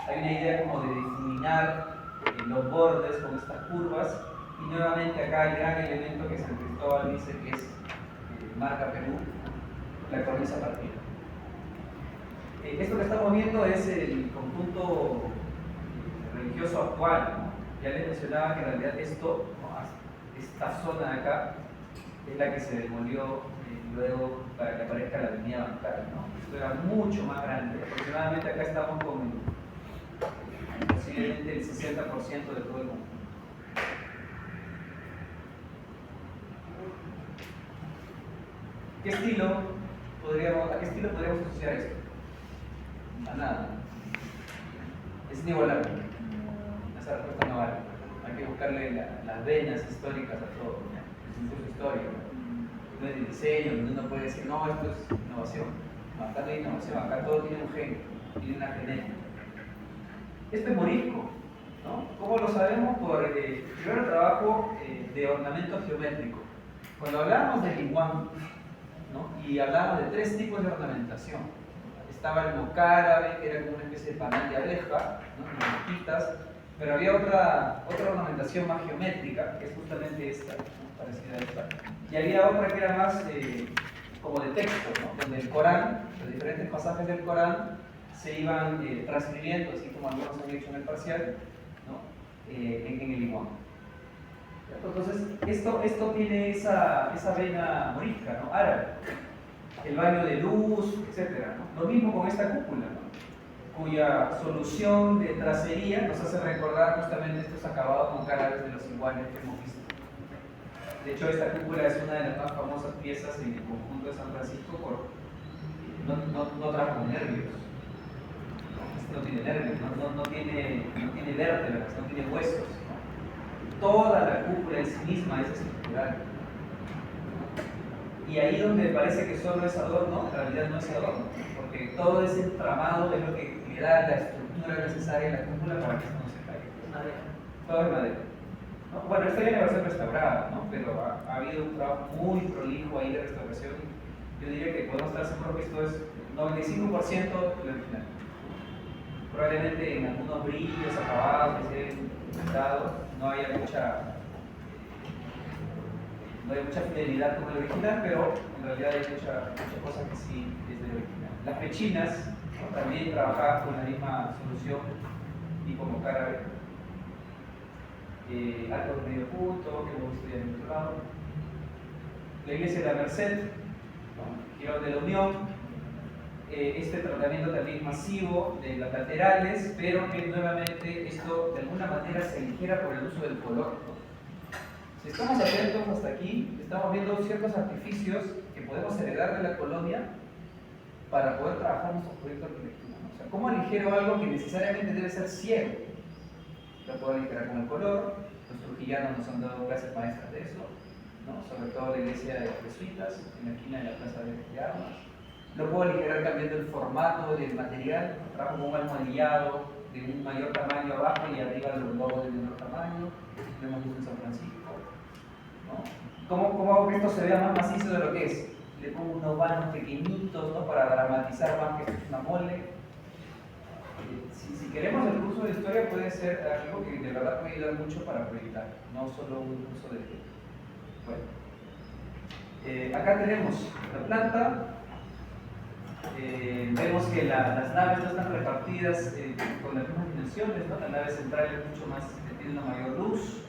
Hay una idea como de difuminar los bordes con estas curvas, y nuevamente acá el gran elemento que San Cristóbal dice que es marca Perú, la cornisa partida. Esto que estamos viendo es el conjunto religioso actual, ¿no? Ya les mencionaba que en realidad esto, ¿no? Esta zona de acá es la que se demolió luego para que aparezca la avenida Bancal, ¿no? Esto era mucho más grande. Aproximadamente acá estamos con posiblemente el 60% de todo el mundo. ¿A qué estilo podríamos asociar esto? A nada. Es inigualable. Esa respuesta no vale. Hay que buscarle las venas históricas a todo. Es un curso histórico. No es de diseño, donde uno puede decir, no, esto es innovación. No, acá no hay innovación, acá todo tiene un gen, tiene una genética. Esto es morisco, ¿no? ¿Cómo lo sabemos? Por primero el trabajo de ornamento geométrico. Cuando hablábamos del iguán, ¿no? Y hablábamos de tres tipos de ornamentación. Estaba el mozárabe, que era como una especie de panal de abeja, ¿no? Mosquitas, pero había otra ornamentación más geométrica, que es justamente esta, ¿no? Parecida a esta. Y había otra que era más como de texto, ¿no? Donde el Corán, los diferentes pasajes del Corán, se iban transcribiendo, así como algunos han hecho en el parcial, ¿no? En el iguán. Entonces, esto tiene esa vena morisca, ¿no? Árabe. El baño de luz, etc. ¿no? Lo mismo con esta cúpula, ¿no? Cuya solución de tracería nos hace recordar justamente estos acabados con árabes de los iguanes que hemos visto. De hecho, esta cúpula es una de las más famosas piezas en el conjunto de San Francisco por no trajo nervios. No tiene nervios, no tiene vértebras, no tiene huesos. ¿No? Toda la cúpula en sí misma es estructural. Y ahí donde parece que solo es adorno, en realidad no es adorno, porque todo ese entramado es lo que le da la estructura necesaria a la cúpula para que esto no se caiga. Es madera. Todo es madera. ¿No? Bueno, esta ya va a ser restaurada, ¿no? Pero ha habido un trabajo muy prolijo ahí de restauración. Yo diría que podemos estar seguros que esto es 95% del original. Probablemente en algunos brillos, acabados que se hayan dado, no haya mucha fidelidad con el original, pero en realidad hay mucha cosa que sí es del original. Las pechinas, ¿no? También trabajaban con la misma solución tipo mozárabe. Arcos medio punto, que hemos visto ya en otro lado. La iglesia de la Merced, ¿no? Girón de la Unión. Este tratamiento también masivo de las laterales, pero que nuevamente esto de alguna manera se aligera por el uso del color. Si estamos atentos hasta aquí, estamos viendo ciertos artificios que podemos heredar de la colonia para poder trabajar nuestros proyectos de arquitectura, ¿no? O sea, ¿cómo aligero algo que necesariamente debe ser ciego? Lo puedo aligerar con el color. Los trujillanos nos han dado clases maestras de eso, ¿no? Sobre todo la iglesia de los jesuitas, en la esquina de la plaza de armas. Lo puedo aligerar cambiando el formato del material. Trabajo con un almohadillado de un mayor tamaño abajo y arriba los lobos de menor tamaño. Lo hemos visto en San Francisco, ¿no? ¿Cómo hago que esto se vea más macizo de lo que es? Le pongo unos vanos pequeñitos, ¿no? Para dramatizar más que esto es una mole. Si queremos el curso de historia puede ser algo que de verdad puede ayudar mucho para proyectar, no solo un curso de... Bueno, acá tenemos la planta. Vemos que las naves no están repartidas con las mismas dimensiones, ¿no? La nave central es mucho más, tiene una mayor luz.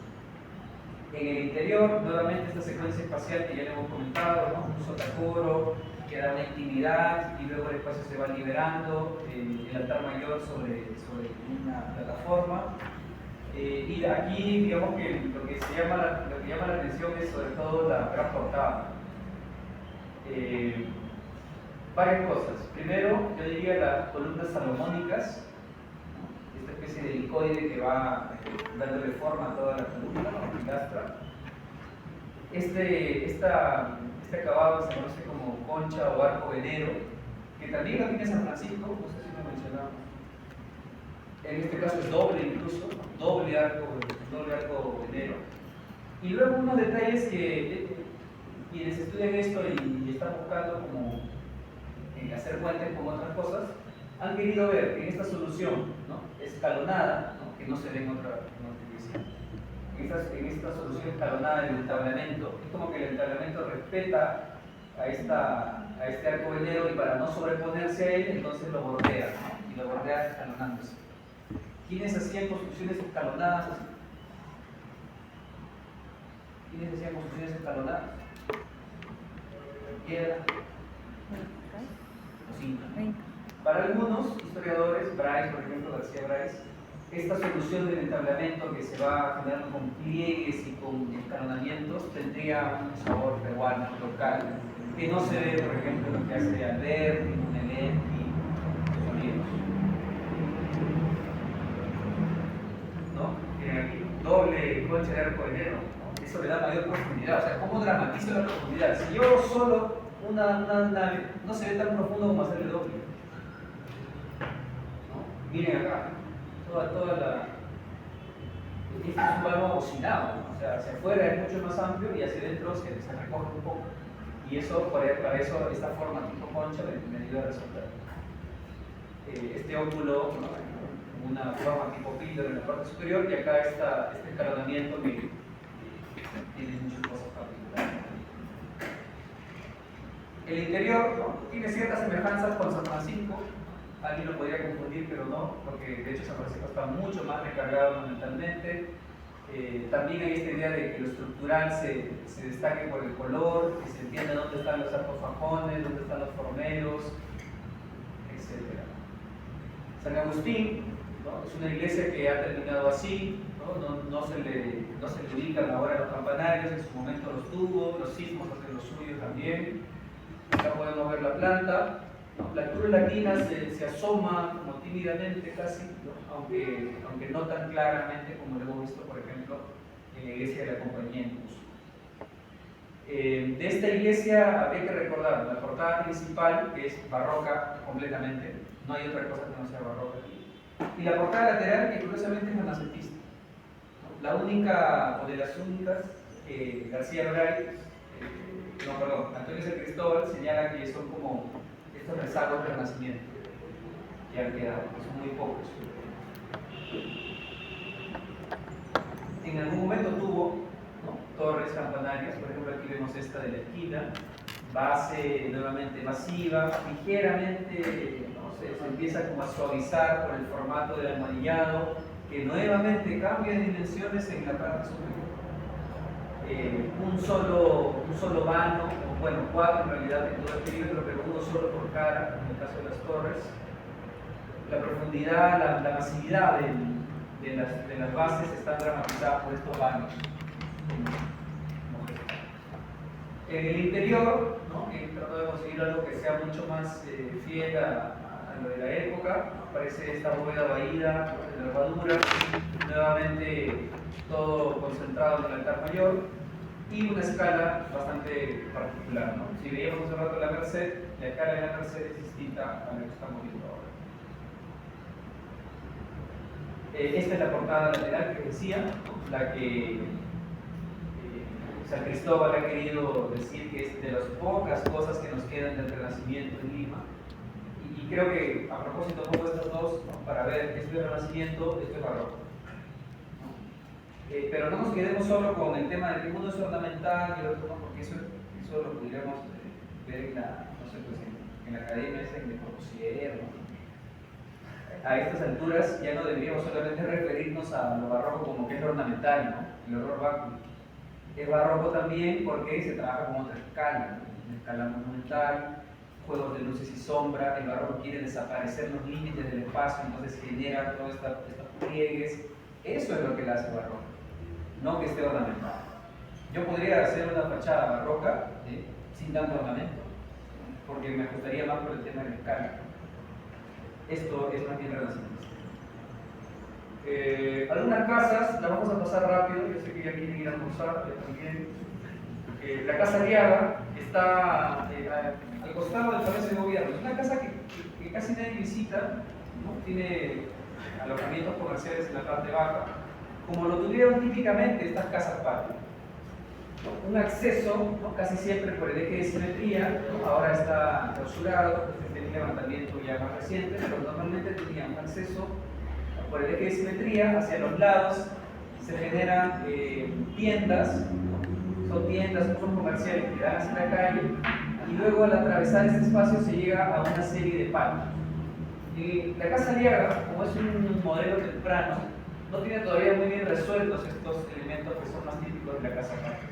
En el interior, nuevamente esta secuencia espacial que ya le hemos comentado, ¿no? Un sotacoro, que da una intimidad y luego el espacio se va liberando, el altar mayor sobre una plataforma. Y aquí digamos que lo que llama la atención es sobre todo la gran portada. Varias cosas. Primero, yo diría las columnas salomónicas, esta especie de helicoide que va dándole forma a toda la columna, ¿no? Pilastra. Este acabado se conoce como concha o arco venero, que también lo tiene San Francisco, no sé si lo mencionamos. En este caso es doble incluso, doble arco venero. Y luego unos detalles que quienes estudian esto y están buscando como hacer puentes con otras cosas, han querido ver que en esta solución, ¿no?, escalonada, ¿no?, que no se ve en otra iglesia, en esta solución escalonada del entablamento, es como que el entablamento respeta a este arco venero y para no sobreponerse a él, entonces lo bordea, ¿no?, y lo bordea escalonándose. ¿Quiénes hacían construcciones escalonadas así? ¿Quiénes hacían construcciones escalonadas? Piedra. Para algunos historiadores, Bryce, por ejemplo, García Bryce, esta solución del entablamento que se va generando con pliegues y con escalonamientos tendría un sabor peruano, local, que no se ve, por ejemplo, lo que hace Alberti, Brunelleschi, los olivos. ¿No? Tienen aquí doble concha de arco venero, ¿no? Eso le da mayor profundidad. O sea, ¿cómo dramatizo la profundidad? Si yo solo una nave no se ve tan profundo como hacerle doble. ¿No? Miren acá, toda la. Este es un vano abocinado, ¿no? O sea, hacia afuera es mucho más amplio y hacia adentro se recoge un poco. Y eso, para eso, esta forma tipo concha me ayuda a resolver. Este óculo, ¿no?, una forma tipo píldora en la parte superior, y acá está este escalonamiento que tiene muchas cosas particulares. El interior, ¿no?, tiene ciertas semejanzas con San Francisco. Alguien lo podría confundir, pero no, porque de hecho San Francisco está mucho más recargado monumentalmente. También hay esta idea de que lo estructural se destaque por el color, que se entienda dónde están los arcos fajones, dónde están los formeros, etc. San Agustín, ¿no?, es una iglesia que ha terminado así, no se le ubican ahora los campanarios, en su momento los tuvo, los sismos hacen lo suyo también. Acá podemos ver la planta, ¿no? La cruz latina se asoma como tímidamente casi, ¿no?, aunque no tan claramente como lo hemos visto, por ejemplo, en la iglesia de la Compañía en Cusco. De esta iglesia habría que recordar la portada principal, que es barroca completamente, no hay otra cosa que no sea barroca aquí, y la portada lateral, que curiosamente es renacentista, ¿no? La única, o de las únicas, García Bray, Antonio C. Cristóbal señala que son como estos rezagos del Renacimiento que han quedado, que son muy pocos. En algún momento tuvo, ¿no?, torres campanarias, por ejemplo aquí vemos esta de la esquina, base nuevamente masiva, ligeramente, ¿no?, se empieza como a suavizar por el formato del almohadillado, que nuevamente cambia de dimensiones en la parte superior. Un solo vano, o bueno, cuatro en realidad en todo el perímetro, pero uno solo por cara, en el caso de las torres. La profundidad, la masividad de las bases están dramatizadas por estos vanos. En el interior, ¿no?, tratando de conseguir algo que sea mucho más fiel a lo de la época, aparece esta bóveda vaída de la herradura, nuevamente todo concentrado en el altar mayor, y una escala bastante particular, ¿no? Si veíamos hace rato la Merced, la escala de la Merced es distinta a la que estamos viendo ahora. Esta es la portada lateral que decía, ¿no?, la que San Cristóbal ha querido decir que es de las pocas cosas que nos quedan del Renacimiento en Lima. Y creo que a propósito pongo estas dos, ¿no?, para ver esto es Renacimiento, esto es barroco. Pero no nos quedemos solo con el tema de que uno es ornamental y el otro no, porque eso lo pudiéramos ver en la, no sé, pues en la academia, en el Corbusier, ¿no? A estas alturas ya no deberíamos solamente referirnos a lo barroco como que es lo ornamental, ¿no?, el horror báculo. Es barroco también porque se trabaja con otra escala, ¿no?, una escala monumental, juegos de luces y sombra. El barroco quiere desaparecer los límites del espacio, entonces genera todos estos pliegues. Eso es lo que le hace barroco, no que esté ornamentado. Yo podría hacer una fachada barroca sin tanto ornamento, porque me ajustaría más por el tema de la escala. Esto es más bien renacentista. Algunas casas, las vamos a pasar rápido, yo sé que ya quieren ir a almorzar, yo también. La Casa Aliaga está al costado del Palacio de Gobierno. Es una casa que casi nadie visita, ¿no? Tiene alojamientos comerciales en la parte baja, como lo tuvieron típicamente estas casas patio. Un acceso, ¿no? Casi siempre por el eje de simetría, ¿no? Ahora está clausurado, este levantamiento ya más reciente, pero normalmente tenían un acceso por el eje de simetría. Hacia los lados se generan tiendas, ¿no? Son tiendas, usos comerciales que dan hacia la calle, y luego al atravesar este espacio se llega a una serie de patios. La Casa Aliaga, como es un modelo temprano, no tiene todavía muy bien resueltos estos elementos que son más típicos de la casa patio.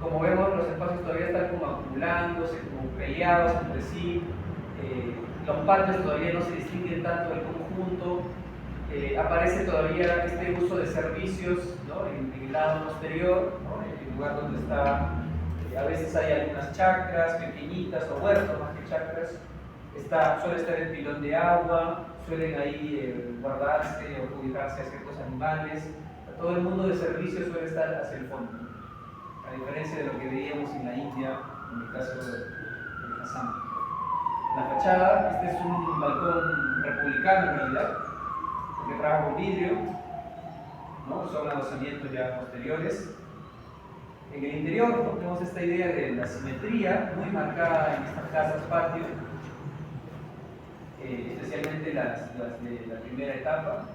Como vemos, los espacios todavía están como acumulándose, como peleados entre sí. Los patios todavía no se distinguen tanto del conjunto. Aparece todavía este uso de servicios, ¿no? En el lado posterior, ¿no? En el lugar donde está, a veces hay algunas chacras pequeñitas o huertos más que chacras. Suele estar el pilón de agua, suelen ahí guardarse o cuidarse a ciertos animales. Todo el mundo de servicios suele estar hacia el fondo, a diferencia de lo que veíamos en la India, en el caso de Assam. La fachada, este es un balcón republicano en realidad, que trabaja con vidrio, ¿no? Son adosamientos ya posteriores. En el interior, ¿no? Tenemos esta idea de la simetría muy marcada en estas casas patio, especialmente las de la primera etapa.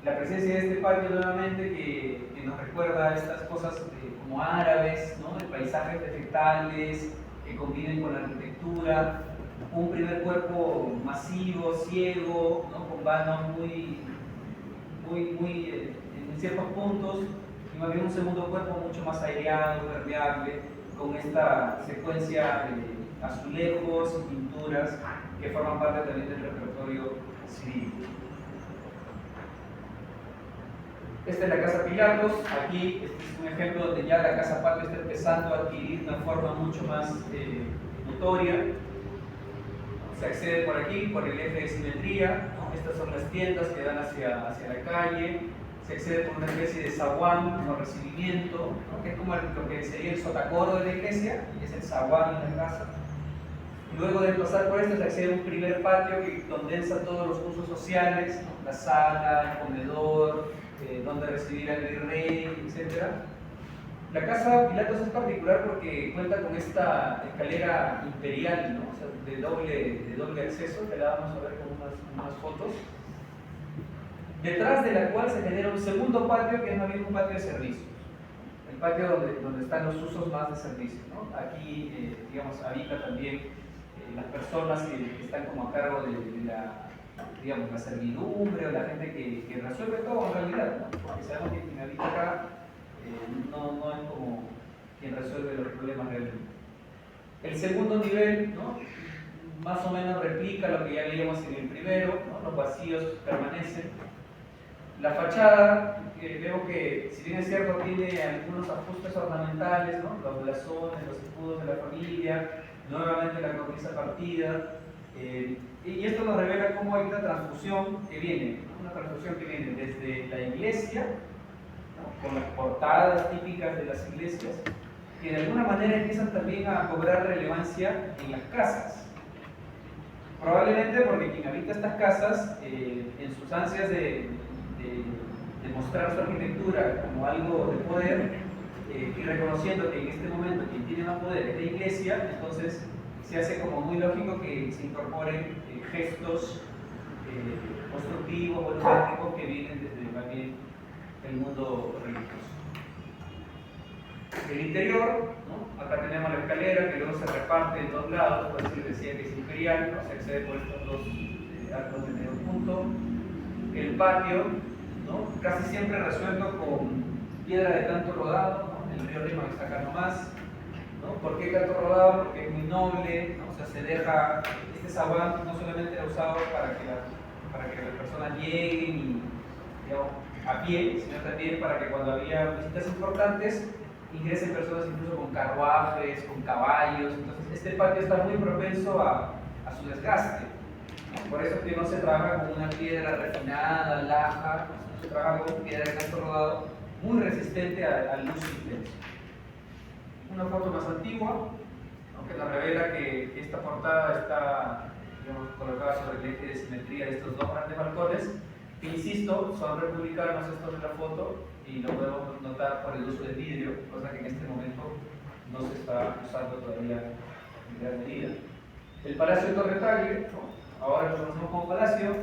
La presencia de este patio nuevamente que nos recuerda a estas cosas como árabes, ¿no? De paisajes vegetales que conviven con la arquitectura, un primer cuerpo masivo, ciego, ¿no? Con vanos muy en ciertos puntos, y más bien un segundo cuerpo mucho más aireado, permeable, con esta secuencia de azulejos y pinturas que forman parte también del repertorio civil. Esta es la Casa Pilatos. Aquí este es un ejemplo donde ya la Casa Patio está empezando a adquirir una forma mucho más notoria. Se accede por aquí, por el eje de simetría, ¿no? Estas son las tiendas que dan hacia la calle. Se accede por una especie de zaguán como recibimiento, ¿no? Que es como lo que sería el sotacoro de la iglesia, y es el zaguán en la casa. Luego de pasar por esto se accede a un primer patio que condensa todos los usos sociales, ¿no? La sala, el comedor, donde recibir al virrey, etc. La Casa Pilatos es particular porque cuenta con esta escalera imperial, ¿no? O sea, de doble acceso, que la vamos a ver con unas fotos, detrás de la cual se genera un segundo patio que es más bien un patio de servicios, el patio donde están los usos más de servicio, ¿no? Aquí, digamos, habita también las personas que están como a cargo de la servidumbre o la gente que resuelve todo en realidad, ¿no? Porque sabemos que quien habita acá no es como quien resuelve los problemas realmente. El segundo nivel, ¿no? Más o menos replica lo que ya veíamos en el primero, ¿no? Los vacíos permanecen. La fachada, veo que si bien es cierto tiene algunos ajustes ornamentales, ¿no? Los blasones, los escudos de la familia, nuevamente la cornisa partida, y esto nos revela cómo hay una transfusión que viene desde la iglesia, ¿no? Con las portadas típicas de las iglesias, que de alguna manera empiezan también a cobrar relevancia en las casas. Probablemente porque quien habita estas casas, en sus ansias de mostrar su arquitectura como algo de poder, y reconociendo que en este momento quien tiene más poder es la iglesia, entonces se hace como muy lógico que se incorporen gestos constructivos, volumétricos que vienen desde más bien el mundo religioso. El interior, ¿no? Acá tenemos la escalera que luego se reparte en dos lados, por eso les decía que es imperial, ¿no? Se accede por estos dos arcos de medio punto. El patio, ¿no? Casi siempre resuelto con piedra de canto rodado, ¿no? El río Rima que está acá nomás. ¿no? ¿Por qué canto rodado? Porque es muy noble, ¿no? O sea, se deja, este zaguán no solamente era usado para que las personas lleguen y, digamos, a pie, sino también para que cuando había visitas importantes ingresen personas incluso con carruajes, con caballos. Entonces este patio está muy propenso a su desgaste. Por eso que no se trabaja con una piedra refinada, laja, se trabaja con piedra de canto rodado muy resistente al luz intenso. Una foto más antigua, que nos revela que esta portada está, digamos, colocada sobre el eje de simetría de estos dos grandes balcones, que insisto, son republicanos estos de la foto y lo podemos notar por el uso del vidrio, cosa que en este momento no se está usando todavía en gran medida. El Palacio de Torre Tagle, ¿no? Ahora lo conocemos como Palacio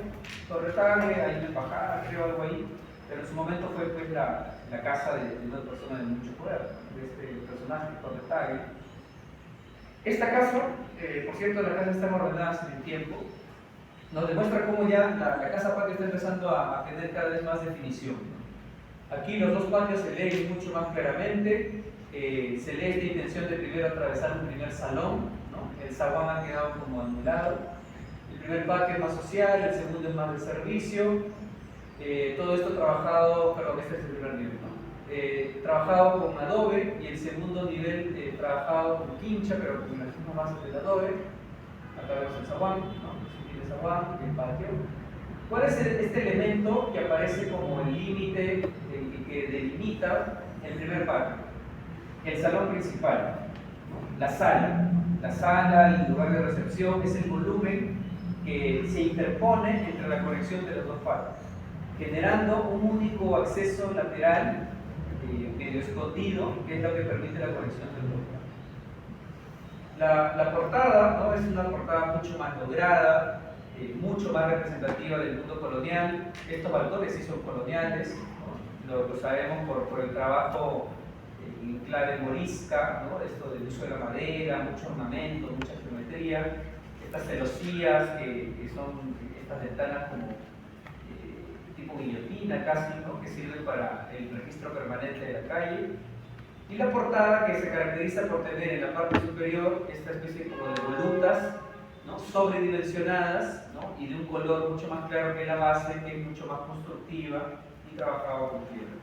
Torre Tagle, hay una embajada, creo, algo ahí, pero en su momento fue pues, la casa de una persona de mucho poder, de este personaje, Torre Tagle. Esta casa, por cierto, las casas están ordenadas en el tiempo, nos demuestra cómo ya la casa patio está empezando a tener cada vez más definición. Aquí los dos patios se leen mucho más claramente, se lee esta intención de primero atravesar un primer salón, ¿no? El zaguán ha quedado como anulado, el primer patio es más social, el segundo es más de servicio, todo esto trabajado, perdón, este es el primer nivel, ¿no? Trabajado con adobe y el segundo nivel trabajado con quincha, pero con las mismas bases del adobe. Acá vemos el zaguán, ¿no? El zaguán, el patio. ¿Cuál es este elemento que aparece como el límite que delimita el primer patio? El salón principal, ¿no? La sala, el lugar de recepción, es el volumen que se interpone entre la conexión de los dos patios, generando un único acceso lateral medio escondido, que es lo que permite la conexión de los dos patios. La portada, ¿no? Es una portada mucho más lograda, mucho más representativa del mundo colonial. Estos balcones sí son coloniales, ¿no? Lo sabemos por el trabajo en clave morisca, ¿no? Esto del uso de la madera, mucho ornamento, mucha geometría, estas celosías que son estas ventanas como tipo guillotina casi, ¿no? Que sirven para el registro permanente de la calle. Y la portada, que se caracteriza por tener en la parte superior esta especie como de volutas, ¿no? Sobredimensionadas, ¿no? Y de un color mucho más claro que la base, que es mucho más constructiva y trabajada con piedra.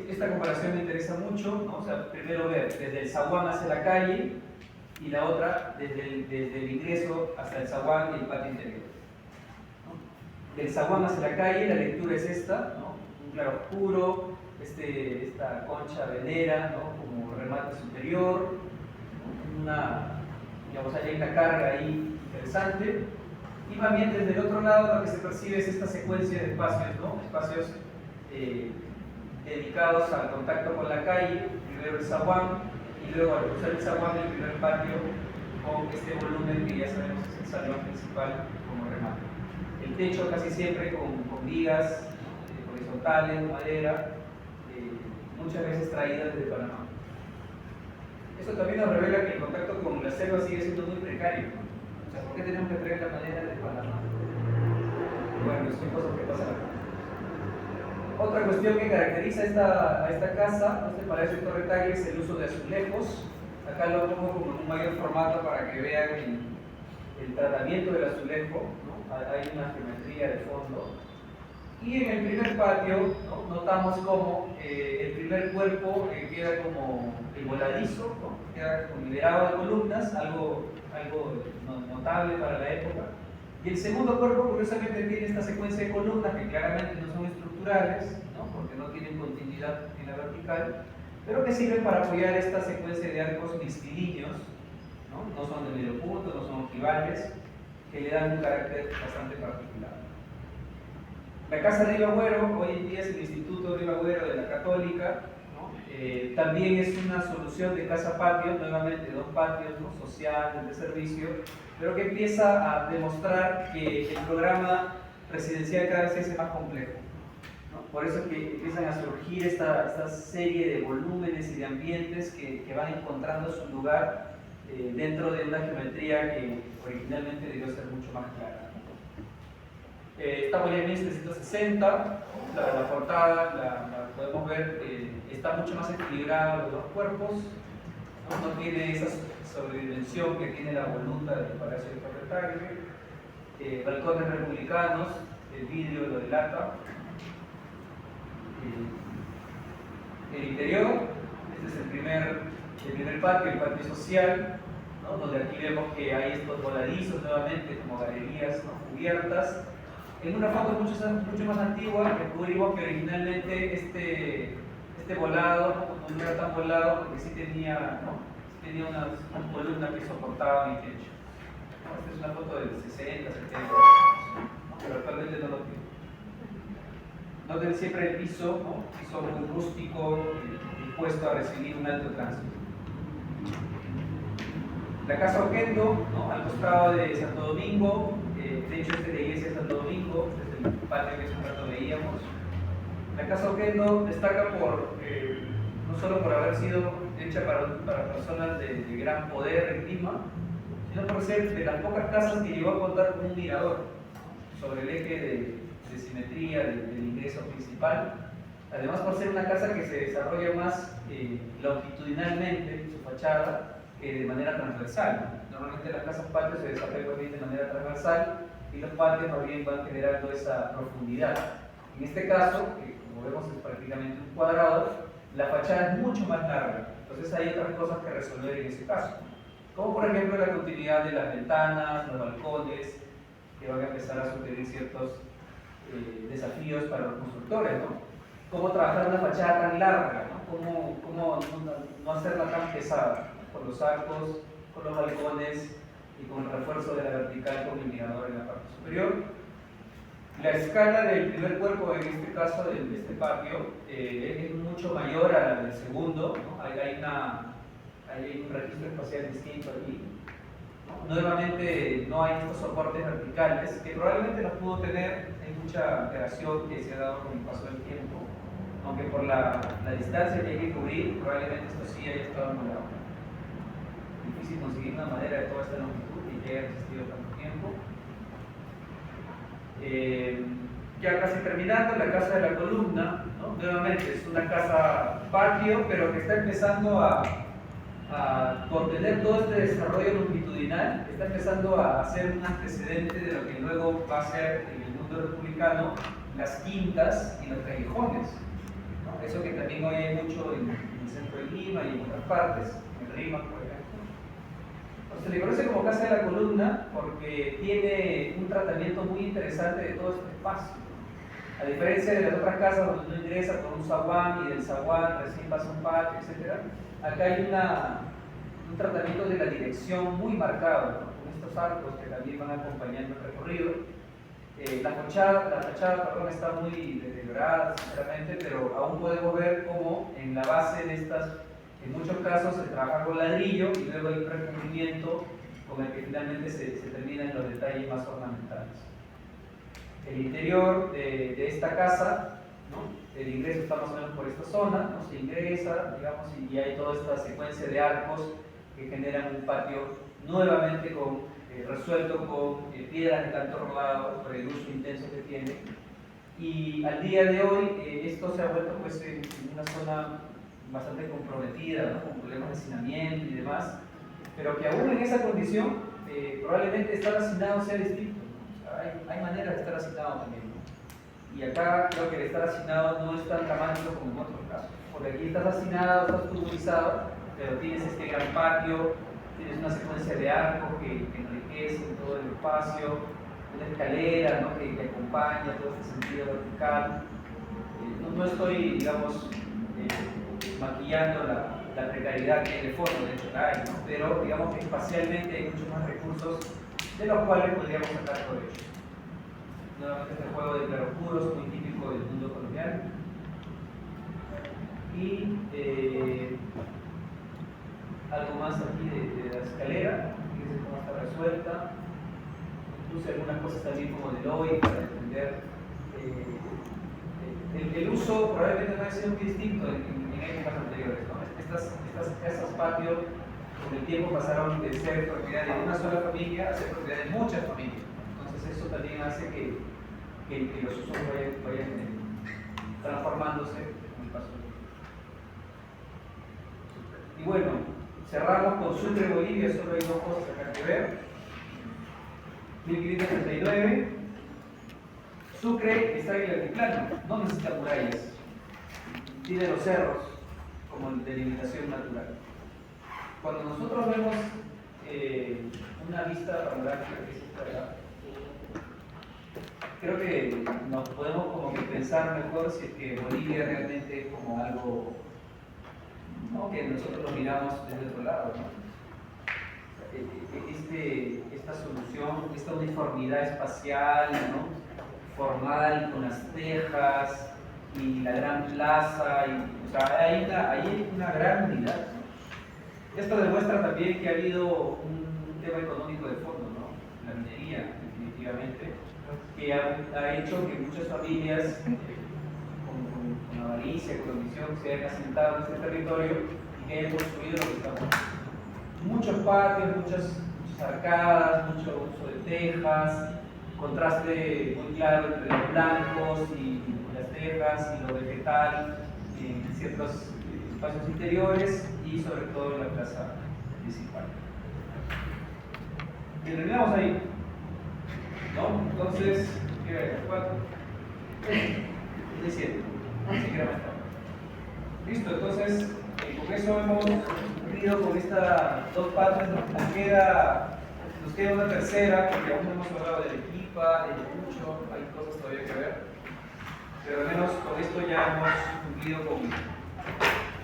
Esta comparación me interesa mucho, ¿no? O sea, primero ver desde el zaguán hacia la calle y la otra desde el ingreso hasta el zaguán y el patio interior. ¿No? Del zaguán hacia la calle la lectura es esta, ¿no? Un claro oscuro, esta concha venera, ¿no? Como remate superior, ¿no? Digamos, hay una carga ahí interesante. Y más bien desde el otro lado lo que se percibe es esta secuencia de espacios, ¿no? Espacios dedicados al contacto con la calle, primero el zaguán y luego al cruzar el zaguán el primer patio con este volumen que ya sabemos es el salón principal como remate. El techo casi siempre con vigas horizontales, madera, muchas veces traídas desde Panamá. Esto también nos revela que el contacto con la selva sigue siendo muy precario, ¿no? O sea, ¿por qué tenemos que traer la madera desde Panamá? Bueno, son cosas que pasan acá. Otra cuestión que caracteriza a esta casa, este Palacio de Torre Tagle, es el uso de azulejos. Acá lo pongo como en un mayor formato para que vean el tratamiento del azulejo, ¿no? Hay una geometría de fondo. Y en el primer patio, ¿no? Notamos como el primer cuerpo queda como voladizo, ¿no? Queda como liberado de columnas, algo notable para la época. Y el segundo cuerpo, curiosamente, tiene esta secuencia de columnas que claramente no son estructurales, ¿no? Porque no tienen continuidad en la vertical, pero que sirven para apoyar esta secuencia de arcos listilíneos, ¿no? No son de medio punto, no son ojivales, que le dan un carácter bastante particular. La Casa Ribagüero, hoy en día es el Instituto Ribagüero de la Católica, ¿no? También es una solución de casa-patio, nuevamente dos patios, ¿no? Social, de servicio, pero que empieza a demostrar que el programa residencial cada vez se hace más complejo, ¿no? Por eso que empiezan a surgir esta serie de volúmenes y de ambientes que van encontrando su lugar dentro de una geometría que originalmente debió ser mucho más clara. Estamos ya en 1760, la portada, podemos ver, está mucho más equilibrado los dos cuerpos, no tiene esa sobredimensión que tiene la voluta del Palacio de Torre Tagle, balcones republicanos, el vidrio lo delata. El interior, este es el primer patio, el patio social, ¿no? Donde aquí vemos que hay estos voladizos nuevamente como galerías, ¿no?, cubiertas. En una foto mucho más antigua descubrimos que originalmente este volado no era tan volado porque sí tenía, ¿no?, unas columnas que soportaban el techo. ¿No? Esta es una foto del 60, 70, ¿no?, pero actualmente no lo tiene. Noten siempre el piso, ¿no?, piso muy rústico, dispuesto a recibir un alto tránsito. La Casa Oquendo, ¿no?, al costado de Santo Domingo, de hecho este es la iglesia de Santo Domingo, este es el patio que hace un rato veíamos. La Casa Oquendo destaca no solo por haber sido hecha para personas de gran poder en Lima, sino por ser de las pocas casas que llegó a contar con un mirador sobre el eje de simetría del ingreso principal. Además, por ser una casa que se desarrolla más longitudinalmente, su fachada, de manera transversal. Normalmente las casas patios se desarrollan bien de manera transversal y los patios más bien van generando esa profundidad. En este caso, como vemos es prácticamente un cuadrado, la fachada es mucho más larga. Entonces hay otras cosas que resolver en ese caso. Como por ejemplo la continuidad de las ventanas, los balcones, que van a empezar a sugerir ciertos desafíos para los constructores, ¿no? Cómo trabajar una fachada tan larga, ¿no? Cómo no hacerla tan pesada, con los arcos, con los balcones y con el refuerzo de la vertical con el mirador en la parte superior. La escala del primer cuerpo, en este caso de este patio, es mucho mayor a la del segundo, ¿no? Hay un registro espacial distinto aquí. Nuevamente no hay estos soportes verticales, que probablemente los pudo tener. Hay mucha alteración que se ha dado con el paso del tiempo, aunque por la distancia que hay que cubrir, probablemente esto sí haya estado anulado. Difícil conseguir una madera de toda esta longitud y que haya resistido tanto tiempo. Ya casi terminando, la Casa de la Columna, ¿no? Nuevamente es una casa patio, pero que está empezando a contener todo este desarrollo longitudinal, está empezando a ser un antecedente de lo que luego va a ser en el mundo republicano las quintas y los callejones, ¿no? Eso que también hoy hay mucho en el centro de Lima y en otras partes, en Rima, por ejemplo. Se le conoce como Casa de la Columna porque tiene un tratamiento muy interesante de todo este espacio. A diferencia de las otras casas donde uno ingresa por un zaguán y del zaguán recién pasa un patio, etc., acá hay un tratamiento de la dirección muy marcado, ¿no?, con estos arcos que también van acompañando el recorrido. La fachada está muy deteriorada, sinceramente, pero aún podemos ver cómo en la base de estas, en muchos casos se trabaja con ladrillo y luego hay un recubrimiento con el que finalmente se terminan los detalles más ornamentales. El interior de esta casa, ¿no?, el ingreso está más o menos por esta zona, ¿no?, se ingresa, digamos, y hay toda esta secuencia de arcos que generan un patio nuevamente resuelto con piedras de canto rodado por el uso intenso que tiene. Y al día de hoy esto se ha vuelto pues en una zona bastante comprometida, ¿no?, con problemas de hacinamiento y demás, pero que aún en esa condición probablemente estar hacinado sea distinto, ¿no? O sea, hay maneras de estar hacinado también, ¿no? Y acá creo que el estar hacinado no es tan dramático como en otros casos, porque aquí estás hacinado, estás tuburizado, pero tienes este gran patio, tienes una secuencia de arcos que enriquecen todo el espacio, una escalera, ¿no?, que acompaña todo este sentido vertical. No estoy, digamos, maquillando la precariedad que hay de fondo, de hecho la hay, ¿no?, pero digamos que espacialmente hay muchos más recursos de los cuales podríamos sacar provecho. Nuevamente este juego de claroscuros muy típico del mundo colonial. Y algo más aquí de la escalera, fíjense cómo está resuelta. Incluso algunas cosas también como de lobby para entender el uso probablemente no ha sido muy distinto en épocas anteriores, ¿no? Estas casas patio con el tiempo pasaron de ser propiedad de una sola familia a ser propiedad de muchas familias. Entonces eso también hace que los usos vayan transformándose en paso. Y bueno, cerramos con Sucre, Bolivia, solo hay dos cosas acá que ver. 1539. Sucre está en el altiplano, no necesita murallas. Tiene los cerros como delimitación natural. Cuando nosotros vemos una vista panorámica que es esta de acá, creo que nos podemos como que pensar mejor si es que Bolivia realmente es como algo, ¿no?, que nosotros lo miramos desde otro lado, ¿no? Esta solución, esta uniformidad espacial, ¿no?, formal, con las tejas y la gran plaza, o sea, hay una gran unidad, ¿no? Esto demuestra también que ha habido un tema económico de fondo, ¿no? La minería, definitivamente, que ha hecho que muchas familias con avaricia, con ambición, se hayan asentado en este territorio y que hayan construido lo que estamos viendo. Muchos patios, muchas arcadas, mucho uso de tejas, contraste muy claro entre los blancos y las tejas y lo vegetal en ciertos espacios interiores y sobre todo en la plaza principal. Y terminamos ahí, ¿no? Entonces, ¿qué era? 4, 17, ni siquiera más tarde. Listo, entonces con eso hemos cumplido con estas dos partes. Nos queda una tercera, porque aún no hemos hablado del equipa, del mucho, hay cosas todavía que ver, pero al menos con esto ya hemos cumplido con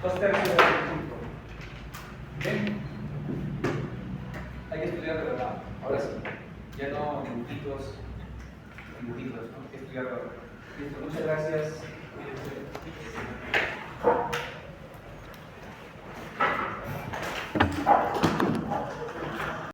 2/3 del punto. ¿Bien? Hay que estudiar de verdad, ahora sí, ya no dibujitos, ¿no? Hay que estudiar de verdad. Listo, muchas gracias.